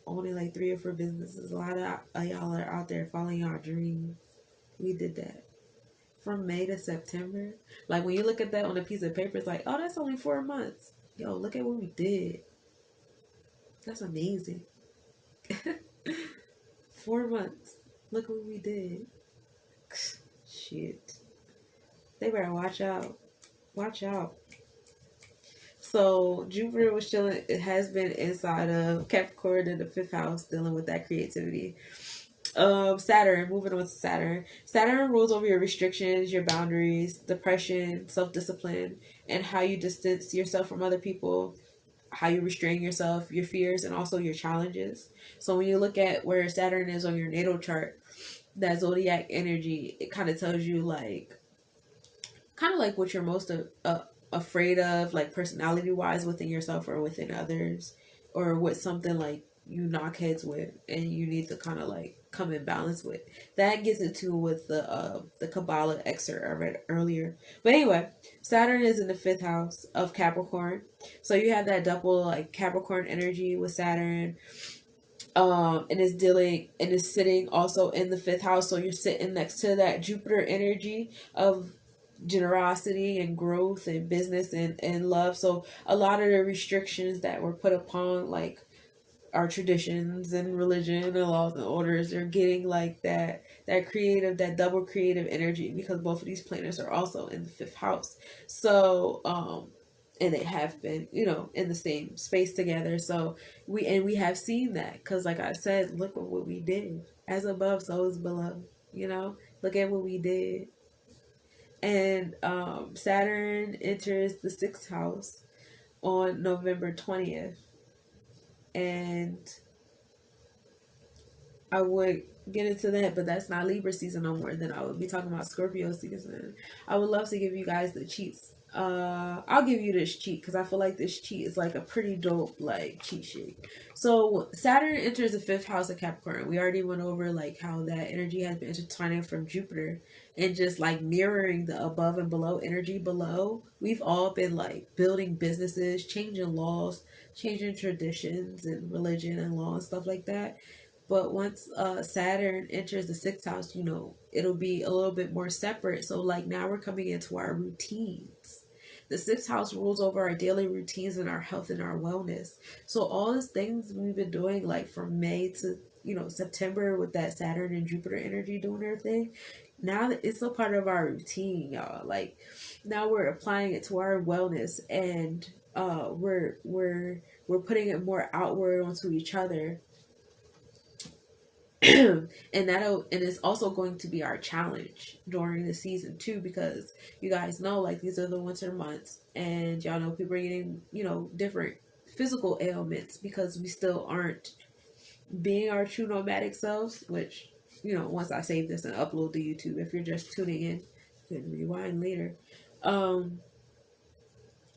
owning like 3 or 4 businesses. A lot of y'all are out there following your dreams. We did that. From May to September. Like when you look at that on a piece of paper, it's like, oh, that's only 4 months. Yo, look at what we did. That's amazing. 4 months. Look what we did. Shit. They better watch out. Watch out. So Jupiter was chilling. It has been inside of Capricorn in the 5th house, dealing with that creativity. Saturn, moving on to Saturn. Saturn rules over your restrictions, your boundaries, depression, self-discipline, and how you distance yourself from other people. how you restrain yourself, your fears, and also your challenges. So when you look at where Saturn is on your natal chart, that zodiac energy, it kind of tells you like kind of like what you're most afraid of, like personality wise, within yourself or within others, or what something like you knock heads with and you need to kind of like come in balance with. That gets into with the Kabbalah excerpt I read earlier. But anyway, Saturn is in the fifth house of Capricorn, so you have that double like Capricorn energy with Saturn, and is dealing and is sitting also in the fifth house, so you're sitting next to that Jupiter energy of generosity and growth and business and love. So a lot of the restrictions that were put upon like our traditions and religion and laws and orders are getting like that creative, that double creative energy, because both of these planets are also in the fifth house. So and they have been, you know, in the same space together. So we have seen that, because like I said, look at what we did. As above, so is below. You know, look at what we did. And Saturn enters the sixth house on November 20th. And I would get into that, but that's not Libra season no more. Then I would be talking about Scorpio season. I would love to give you guys the cheats. I'll give you this cheat because I feel like this cheat is like a pretty dope like cheat sheet. So Saturn enters the fifth house of Capricorn. We already went over like how that energy has been intertwining from Jupiter and just like mirroring the above and below energy below. We've all been like building businesses, changing laws, changing traditions and religion and law and stuff like that. But once Saturn enters the sixth house, you know, it'll be a little bit more separate. So like now we're coming into our routines. The sixth house rules over our daily routines and our health and our wellness. So all these things we've been doing like from May to, you know, September with that Saturn and Jupiter energy doing their thing. Now it's a part of our routine, y'all. Like now we're applying it to our wellness, and we're putting it more outward onto each other. And it's also going to be our challenge during the season too, because you guys know like these are the winter months, and y'all know people are getting, you know, different physical ailments because we still aren't being our true nomadic selves, which, you know, once I save this and upload to YouTube, if you're just tuning in, you can rewind later.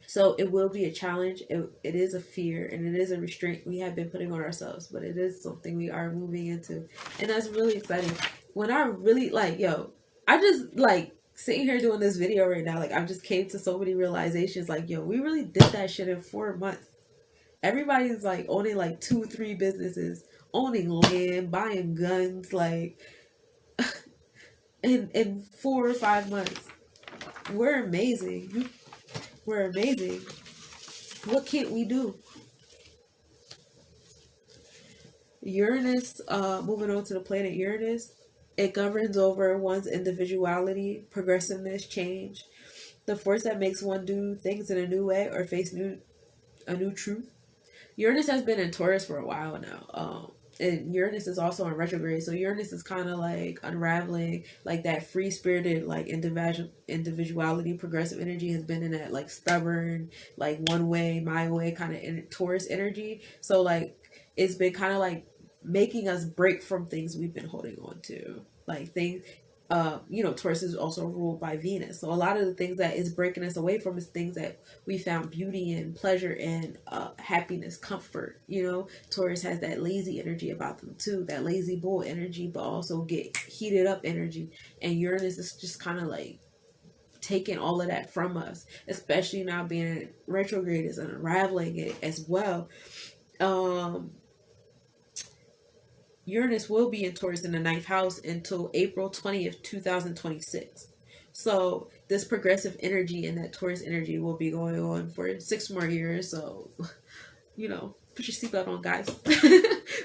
So it will be a challenge. It is a fear and it is a restraint we have been putting on ourselves, but it is something we are moving into. And that's really exciting. When I really like, yo, I just like sitting here doing this video right now, like I just came to so many realizations like, yo, we really did that shit in 4 months. Everybody's like owning like 2, 3 businesses, owning land, buying guns, like in 4 or 5 months. We're amazing. We're amazing. What can't we do? Uranus, moving on to the planet Uranus, it governs over one's individuality, progressiveness, change, the force that makes one do things in a new way or face a new truth. Uranus has been in Taurus for a while now. And Uranus is also in retrograde, so Uranus is kind of like unraveling, like that free spirited, like individuality, progressive energy has been in that like stubborn, like one way, my way kind of Taurus energy. So like it's been kind of like making us break from things we've been holding on to, like things. You know, Taurus is also ruled by Venus. So a lot of the things that is breaking us away from is things that we found beauty and pleasure and happiness, comfort. You know, Taurus has that lazy energy about them too, that lazy bull energy, but also get heated up energy. And Uranus is just kind of like taking all of that from us, especially now being retrograde is unraveling it as well. Uranus will be in Taurus in the ninth house until April 20th, 2026. So this progressive energy and that Taurus energy will be going on for 6 more years. So, you know, put your seatbelt on, guys.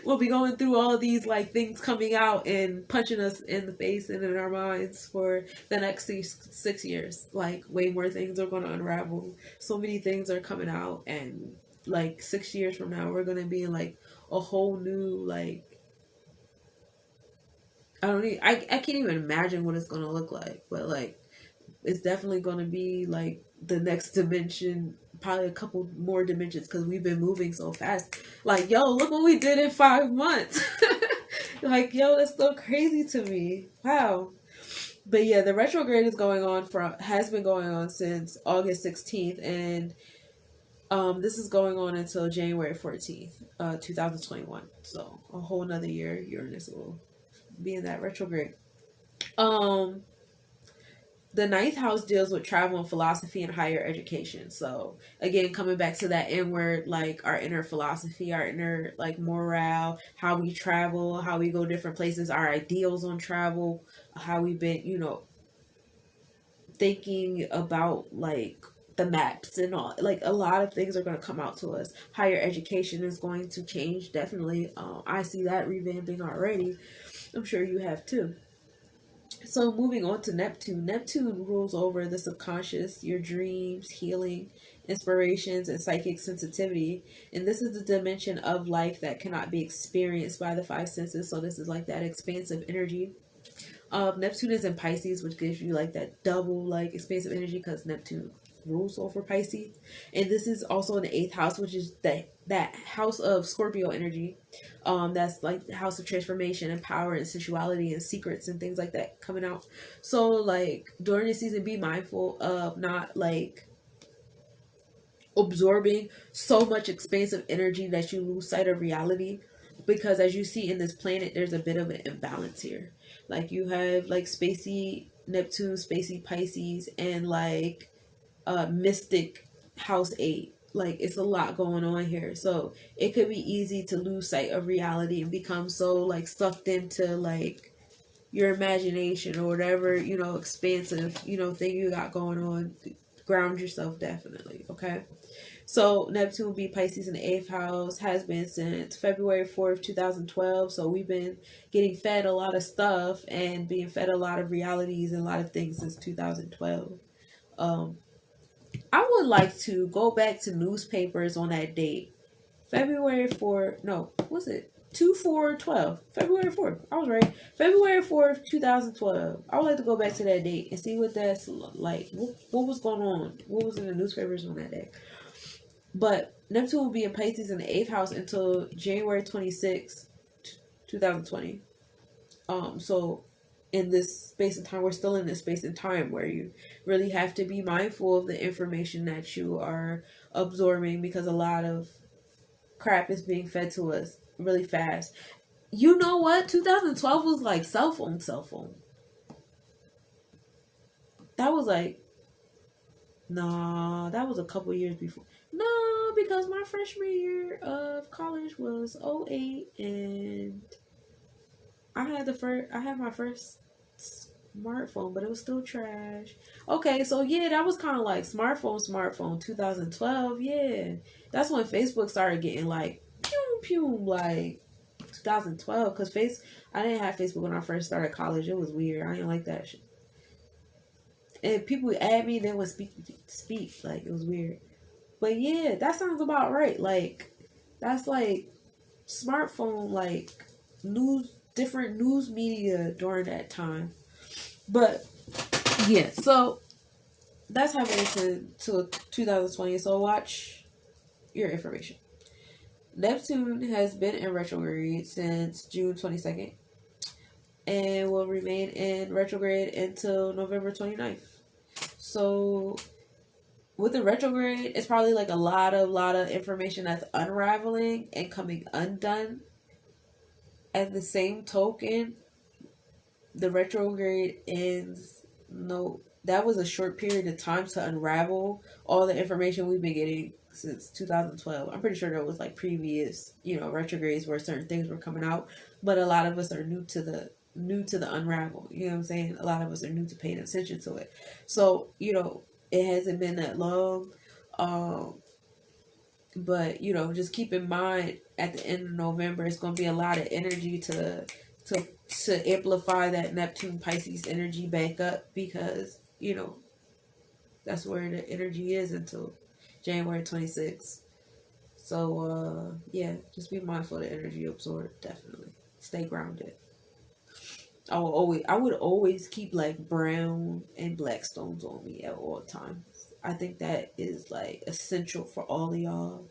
We'll be going through all of these like things coming out and punching us in the face and in our minds for the next 6 years. Like way more things are going to unravel. So many things are coming out, and like 6 years from now, we're going to be in like a whole new like I can't even imagine what it's gonna look like, but like it's definitely going to be like the next dimension, probably a couple more dimensions because we've been moving so fast. Like, yo, look what we did in 5 months. Like, yo, that's so crazy to me. Wow. But yeah, the retrograde is going on from has been going on since August 16th, and this is going on until January 14th, 2021. So a whole nother year, Uranus will be in that retrograde. Um, the ninth house deals with travel and philosophy and higher education. So again, coming back to that inward, like our inner philosophy, our inner like morale, how we travel, how we go different places, our ideals on travel, how we've been, thinking about like the maps and all, like a lot of things are going to come out to us. Higher education is going to change, definitely. I see that revamping already. I'm sure you have too. So moving on to Neptune. Neptune rules over the subconscious, your dreams, healing, inspirations, and psychic sensitivity. And this is the dimension of life that cannot be experienced by the five senses. So this is like that expansive energy. Neptune is in Pisces, which gives you like that double like expansive energy because Neptune rules over Pisces. And this is also in the eighth house, which is that house of Scorpio energy. That's like the house of transformation and power and sensuality and secrets and things like that coming out. So like during the season, be mindful of not like absorbing so much expansive energy that you lose sight of reality, because as you see in this planet, there's a bit of an imbalance here. Like you have like spacey Neptune, spacey Pisces, and like mystic house 8. Like it's a lot going on here, so it could be easy to lose sight of reality and become so like sucked into like your imagination or whatever, expansive, thing you got going on. Ground yourself, definitely. Okay. So Neptune will be Pisces in the 8th house, has been since February 4th, 2012. So we've been getting fed a lot of stuff and being fed a lot of realities and a lot of things since 2012. I would like to go back to newspapers on that date. February 4th, no, was it? 2/4/12. February 4th. I was right. February 4th, 2012. I would like to go back to that date and see what that's like. What was going on? What was in the newspapers on that day? But Neptune will be in Pisces in the 8th house until January 26th, 2020. So in this space and time, we're still in this space and time where you really have to be mindful of the information that you are absorbing, because a lot of crap is being fed to us really fast. You know what? 2012 was like cell phone. That was like, nah, that was a couple years before. No, because my freshman year of college was '08, and I had my first smartphone, but it was still trash. Okay, so yeah, that was kind of like smartphone 2012. Yeah, that's when Facebook started getting like pew like 2012, because I didn't have Facebook when I first started college. It was weird. I didn't like that shit. And people would add me, then would speak like it was weird. But yeah, that sounds about right. Like that's like smartphone, like different news media during that time. But yeah, so that's happening to 2020. So watch your information. Neptune has been in retrograde since June 22nd and will remain in retrograde until November 29th. So with the retrograde, it's probably like a lot of information that's unraveling and coming undone. At the same token, the retrograde ends. No, that was a short period of time to unravel all the information we've been getting since 2012. I'm pretty sure there was like previous, retrogrades where certain things were coming out, but a lot of us are new to the unravel. You know what I'm saying? A lot of us are new to paying attention to it. So, it hasn't been that long. But just keep in mind at the end of November, it's going to be a lot of energy to amplify that Neptune Pisces energy back up, because that's where the energy is until January 26th. So yeah, just be mindful of the energy absorbed. Definitely stay grounded. I would always keep like brown and black stones on me at all times. I think that is like essential for all of y'all.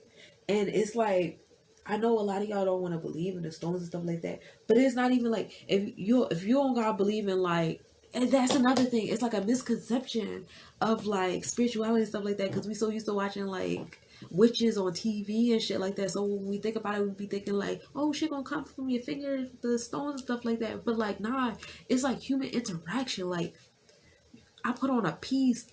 And it's like, I know a lot of y'all don't want to believe in the stones and stuff like that, but it's not even like, if you don't gotta believe in like, and that's another thing. It's like a misconception of like spirituality and stuff like that, because we so used to watching like witches on TV and shit like that. So when we think about it, we be thinking like, oh, shit gonna come from your finger, the stones and stuff like that. But like, nah, it's like human interaction. Like, I put on a piece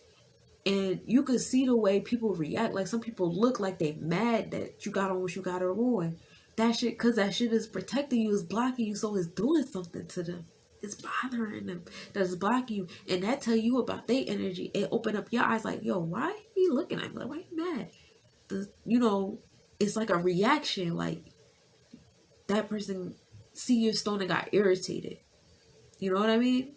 and you can see the way people react. Like, some people look like they mad that you got on what you got on. That shit, cause that shit is protecting you, is blocking you, so it's doing something to them. It's bothering them. That's blocking you, and that tell you about their energy. It open up your eyes, like, yo, why he looking at me? Like, why you mad? It's like a reaction. Like, that person see your stone and got irritated. You know what I mean?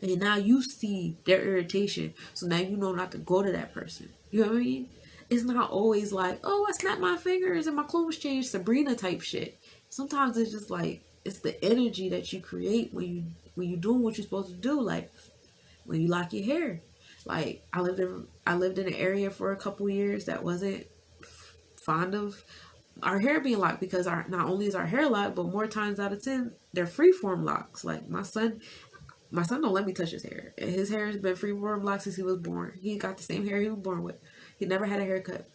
And now you see their irritation, so now you know not to go to that person. You know what I mean? It's not always like, oh, I snapped my fingers and my clothes changed, Sabrina type shit. Sometimes it's just like, it's the energy that you create when you doing what you're supposed to do. Like, when you lock your hair. Like, I lived in an area for a couple years that wasn't fond of our hair being locked, because not only is our hair locked, but more times out of 10 they're freeform locks. Like, my son don't let me touch his hair. His hair has been freeform locked since he was born. He got the same hair he was born with. He never had a haircut.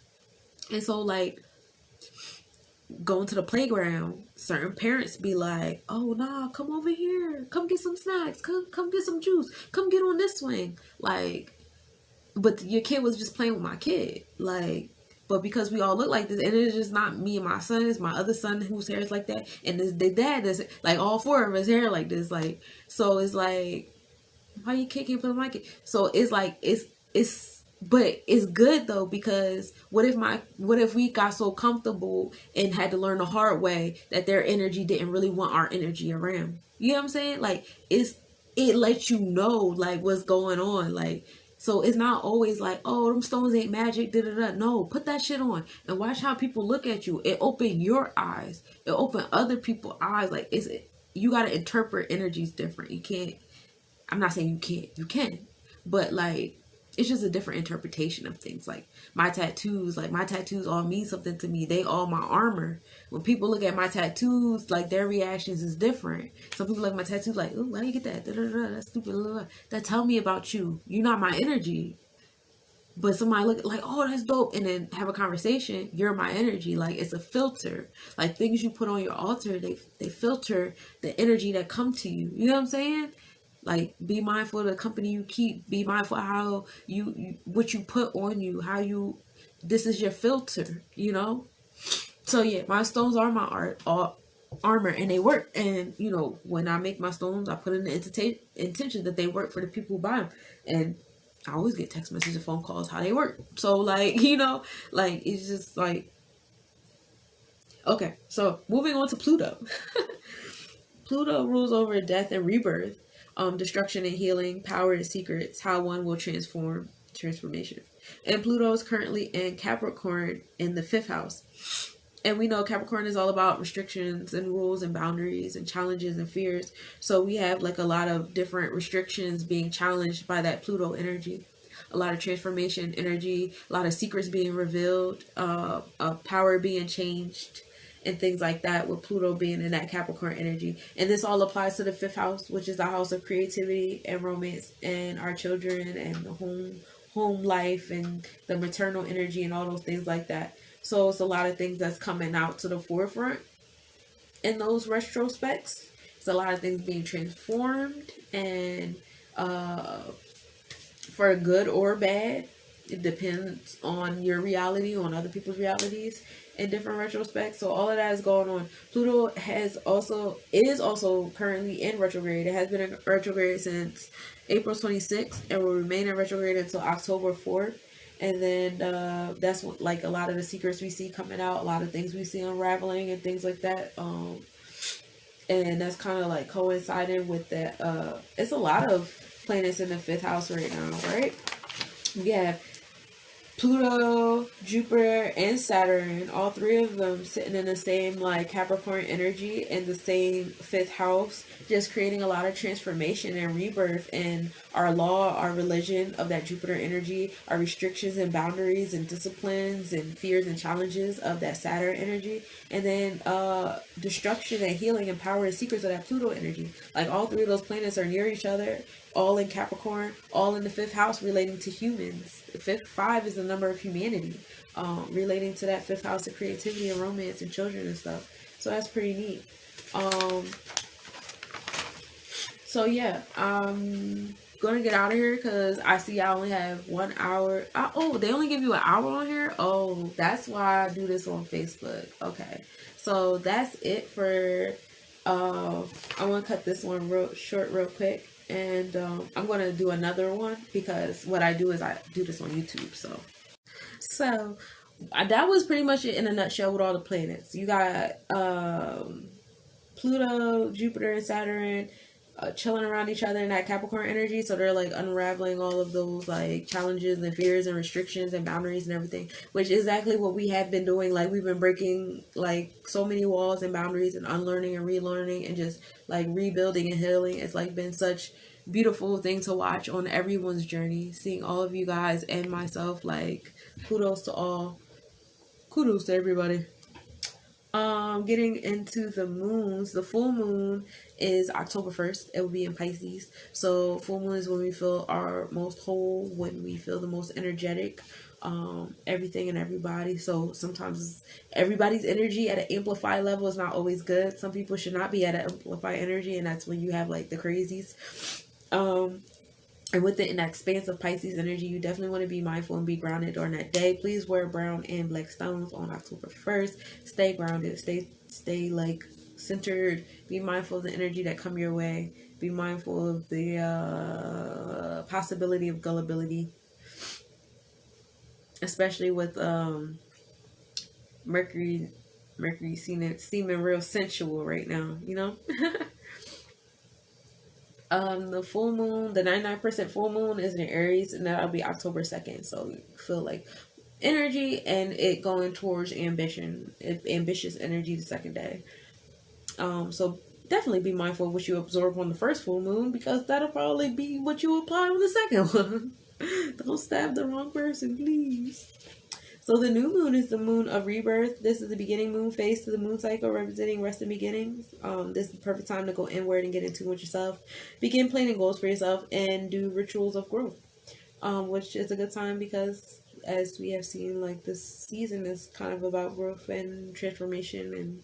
And so, like, going to the playground, certain parents be like, oh, nah, come over here, come get some snacks, come get some juice, come get on this swing. Like, but your kid was just playing with my kid. Like, but because we all look like this, and it's just not me and my son, it's my other son whose hair is like that, and the dad is like, all four of us hair like this. Like, so it's like, why your kid can't play with my kid? So it's like, but it's good though, because what if we got so comfortable and had to learn the hard way that their energy didn't really want our energy around? You know what I'm saying? Like, it lets you know like what's going on. Like, so it's not always like, oh, them stones ain't magic, da da da. No, put that shit on and watch how people look at you. It open your eyes. It open other people's eyes. Like, you gotta interpret energies different. You can't. I'm not saying you can't. You can, but like, it's just a different interpretation of things. Like, my tattoos all mean something to me. They all my armor. When people look at my tattoos, like, their reactions is different. Some people look at my tattoos like, ooh, why do you get that? Da, da, da, that's stupid. Da, da, da. That tell me about you. You're not my energy. But somebody look like, oh, that's dope, and then have a conversation. You're my energy. Like, it's a filter. Like, things you put on your altar, they filter the energy that come to you. You know what I'm saying? Like, be mindful of the company you keep. Be mindful how what you put on you. This is your filter. You know. So yeah, my stones are my armor, and they work. And when I make my stones, I put in the intention that they work for the people who buy them. And I always get text messages and phone calls how they work. So like, like, it's just like, okay. So moving on to Pluto. Pluto rules over death and rebirth, destruction and healing, power and secrets, how one will transformation. And Pluto is currently in Capricorn in the 5th house. And we know Capricorn is all about restrictions and rules and boundaries and challenges and fears. So we have like a lot of different restrictions being challenged by that Pluto energy. A lot of transformation energy, a lot of secrets being revealed, power being changed, and things like that, with Pluto being in that Capricorn energy. And this all applies to the 5th house, which is the house of creativity and romance and our children and the home life and the maternal energy and all those things like that. So it's a lot of things that's coming out to the forefront in those retrospects. It's a lot of things being transformed, and for good or bad, it depends on your reality, on other people's realities in different retrospects. So all of that is going on. Pluto is also currently in retrograde. It has been in retrograde since April 26th and will remain in retrograde until October 4th. And then that's what, like, a lot of the secrets we see coming out, a lot of things we see unraveling and things like that. And that's kind of like coinciding with that. It's a lot of planets in the 5th house right now, right? We have Pluto, Jupiter, and Saturn, all three of them sitting in the same like Capricorn energy in the same fifth house, just creating a lot of transformation and rebirth in our law, our religion of that Jupiter energy, our restrictions and boundaries and disciplines and fears and challenges of that Saturn energy, and then destruction and healing and power and secrets of that Pluto energy. Like all three of those planets are near each other, all in Capricorn, all in the fifth house relating to humans. The fifth five is the number of humanity, relating to that fifth house of creativity and romance and children and stuff. So that's pretty neat. So yeah, I'm gonna get out of here because I see I only have 1 hour. Oh, they only give you an hour on here. Oh, that's why I do this on Facebook. Okay, so that's it for. I want to cut this one real short, real quick. And I'm going to do another one because what I do is I do this on YouTube. So that was pretty much it in a nutshell with all the planets. You got Pluto, Jupiter, and Saturn chilling around each other in that Capricorn energy. So they're like unraveling all of those like challenges and fears and restrictions and boundaries and everything, which is exactly what we have been doing. Like we've been breaking like so many walls and boundaries and unlearning and relearning and just like rebuilding and healing. It's like been such beautiful thing to watch on everyone's journey, seeing all of you guys and myself. Like kudos to all, kudos to everybody. Getting into the moons, the full moon is October 1st. It will be in Pisces. So full moon is when we feel our most whole, when we feel the most energetic, everything and everybody. So sometimes everybody's energy at an amplified level is not always good. Some people should not be at an amplified energy, and that's when you have like the crazies. And with it in that expansive Pisces energy, you definitely want to be mindful and be grounded during that day. Please wear brown and black stones on October 1st. Stay grounded. Stay like centered. Be mindful of the energy that come your way. Be mindful of the possibility of gullibility, especially with Mercury seeming real sensual right now. You know. The full moon, the 99% full moon is in Aries, and that'll be October 2nd. So you feel like energy and it going towards ambition, ambitious energy the second day. So definitely be mindful of what you absorb on the first full moon, because that'll probably be what you apply on the second one. Don't stab the wrong person, please. So the new moon is the moon of rebirth. This is the beginning moon phase to the moon cycle, representing rest and beginnings. This is the perfect time to go inward and get in tune with yourself. Begin planning goals for yourself and do rituals of growth, which is a good time because, as we have seen, like this season is kind of about growth and transformation and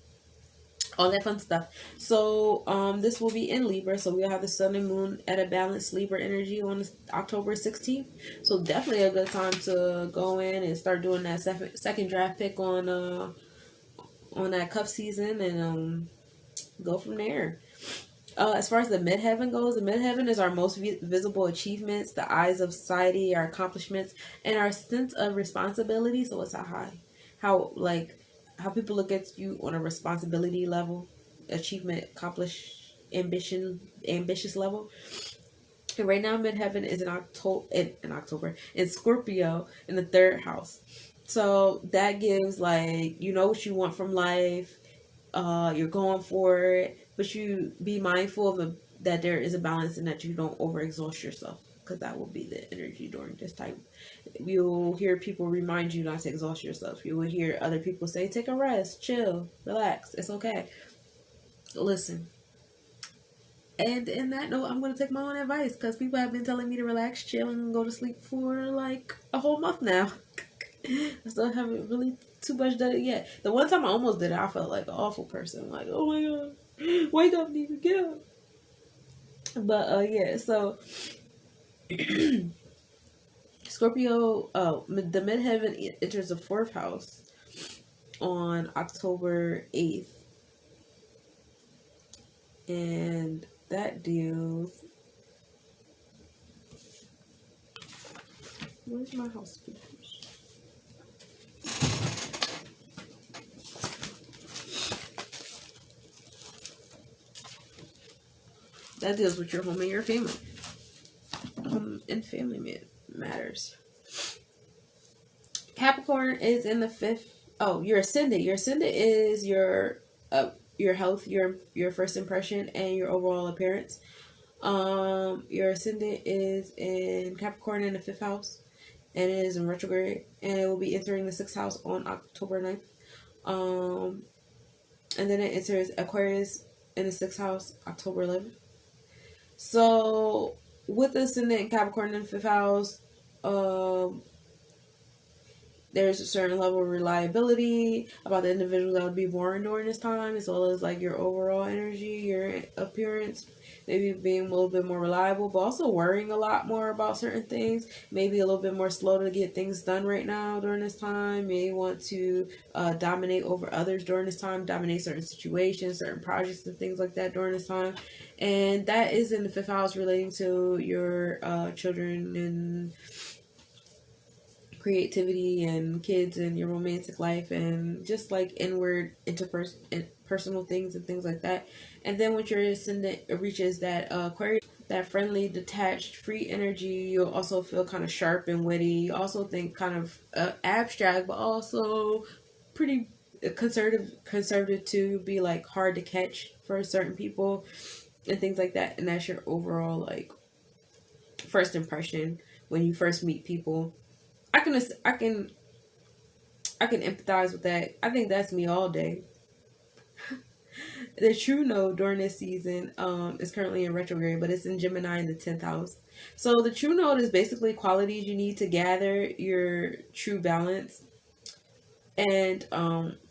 all that fun stuff. So this will be in Libra, so we'll have the sun and moon at a balanced Libra energy on October 16th. So definitely a good time to go in and start doing that second draft pick on that cup season and go from there. As far as the midheaven goes, the midheaven is our most visible achievements, the eyes of society, our accomplishments, and our sense of responsibility. So it's how people look at you on a responsibility level, achievement, ambitious level. And right now, midheaven is in October in Scorpio in the third house. So that gives like, you know what you want from life, you're going for it, but you be mindful of that there is a balance and that you don't overexhaust yourself, because that will be the energy during this time. You'll hear people remind you not to exhaust yourself. You will hear other people say, take a rest, chill, relax, it's okay. Listen. And in that note, I'm going to take my own advice, because people have been telling me to relax, chill, and go to sleep for like a whole month now. I still haven't really too much done it yet. The one time I almost did it, I felt like an awful person. Like, oh my god, wake up, nigga, get up. But yeah, so Scorpio, the midheaven enters the fourth house on October 8th. And that deals... Where's my house speakers? That deals with your home and your family. Home and family matters. Capricorn is in the fifth. Oh, your ascendant. Your ascendant is your health, your first impression, and your overall appearance. Your ascendant is in Capricorn in the fifth house, and it is in retrograde, and it will be entering the sixth house on October 9th. And then it enters Aquarius in the sixth house October 11th. So with the ascendant in Capricorn in the fifth house, there's a certain level of reliability about the individual that would be born during this time, as well as like your overall energy, your appearance, maybe being a little bit more reliable, but also worrying a lot more about certain things, maybe a little bit more slow to get things done right now during this time, may want to dominate over others during this time, dominate certain situations, certain projects and things like that during this time. And that is in the fifth house, relating to your children and creativity and kids and your romantic life and just like inward personal things and things like that. And then when your ascendant reaches that Aquarius, that friendly, detached, free energy, you'll also feel kind of sharp and witty. You also think kind of abstract, but also pretty conservative to be like hard to catch for certain people and things like that. And that's your overall like first impression when you first meet people. I can empathize with that. I think that's me all day. The true node during this season is currently in retrograde, but it's in Gemini in the 10th house. So the true node is basically qualities you need to gather your true balance. And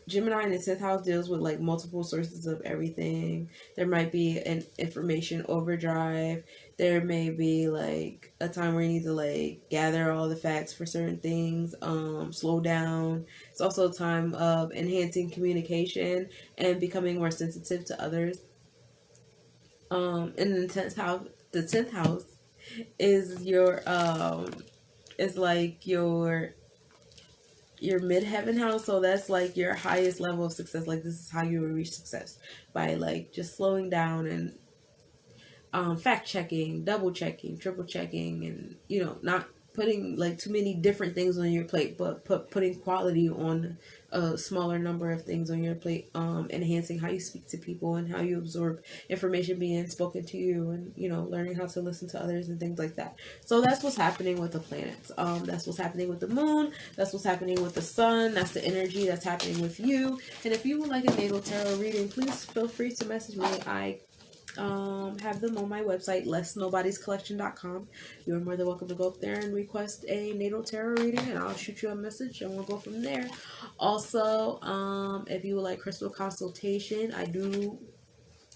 Gemini in the 10th house deals with like multiple sources of everything. There might be an information overdrive. There may be like a time where you need to like gather all the facts for certain things, slow down. It's also a time of enhancing communication and becoming more sensitive to others. In the 10th house is is like your midheaven house, so that's like your highest level of success. Like this is how you will reach success, by like just slowing down and fact checking, double checking, triple checking, and not putting like too many different things on your plate, but putting quality on a smaller number of things on your plate, enhancing how you speak to people and how you absorb information being spoken to you, and learning how to listen to others and things like that. So that's what's happening with the planets. That's what's happening with the moon. That's what's happening with the sun. That's the energy that's happening with you. And if you would like a natal tarot reading, please feel free to message me. I have them on my website, lessnobodiescollection.com. You're more than welcome to go up there and request a natal tarot reading, and I'll shoot you a message and we'll go from there. Also, if you would like crystal consultation, I do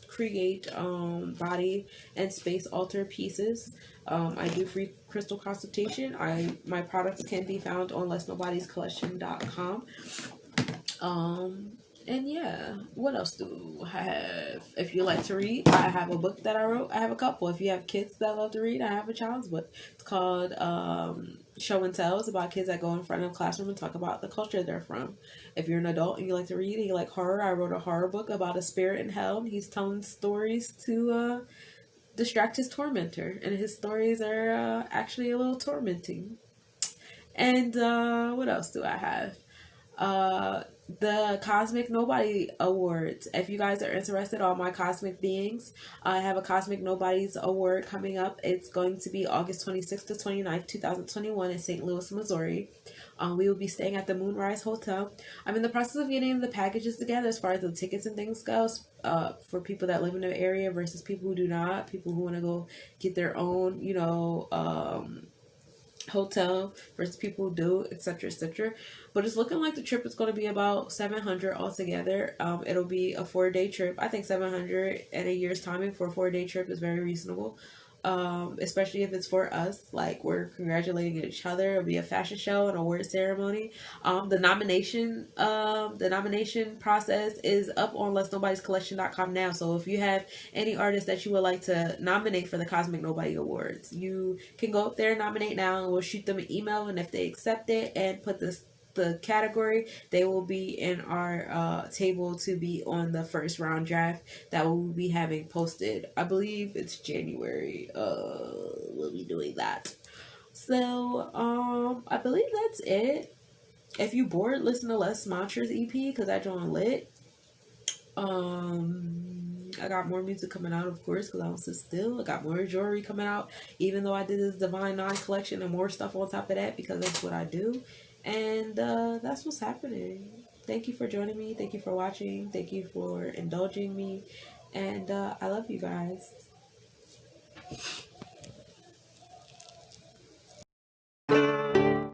create body and space altar pieces. I do free crystal consultation. My products can be found on lessnobodiescollection.com. And yeah, what else do I have? If you like to read, I have a book that I wrote. I have a couple. If you have kids that love to read, I have a child's book. It's called Show and Tell. It's about kids that go in front of a classroom and talk about the culture they're from. If you're an adult and you like to read and you like horror, I wrote a horror book about a spirit in hell. And he's telling stories to distract his tormentor. And his stories are actually a little tormenting. And what else do I have? The Cosmic Nobody Awards. If you guys are interested, all my cosmic beings, I have a Cosmic Nobodies Award coming up. It's going to be August 26th to 29th, 2021 in St. Louis, Missouri. We will be staying at the Moonrise Hotel. I'm in the process of getting the packages together as far as the tickets and things goes, for people that live in the area versus people who do not, people who want to go get their own, hotel versus people who do, etc., etc. But it's looking like the trip is going to be about $700 altogether. It'll be a 4-day trip. I think $700 at a year's timing for a 4-day trip is very reasonable. Especially if it's for us, like we're congratulating each other. It'll be a fashion show and award ceremony. The nomination process is up on lessnobodiescollection.com now. So if you have any artists that you would like to nominate for the Cosmic Nobody Awards, you can go up there and nominate now, and we'll shoot them an email, and if they accept it and put the category, they will be in our table to be on the first round draft that we'll be having posted. I believe it's January. We'll be doing that. So I believe that's it. If you bored, listen to Les Mantras EP because that joint lit. I got more music coming out, of course, because I don't sit still. I got more jewelry coming out, even though I did this Divine Nine collection and more stuff on top of that because that's what I do. And that's what's happening. Thank you for joining me. Thank you for watching. Thank you for indulging me. And I love you guys.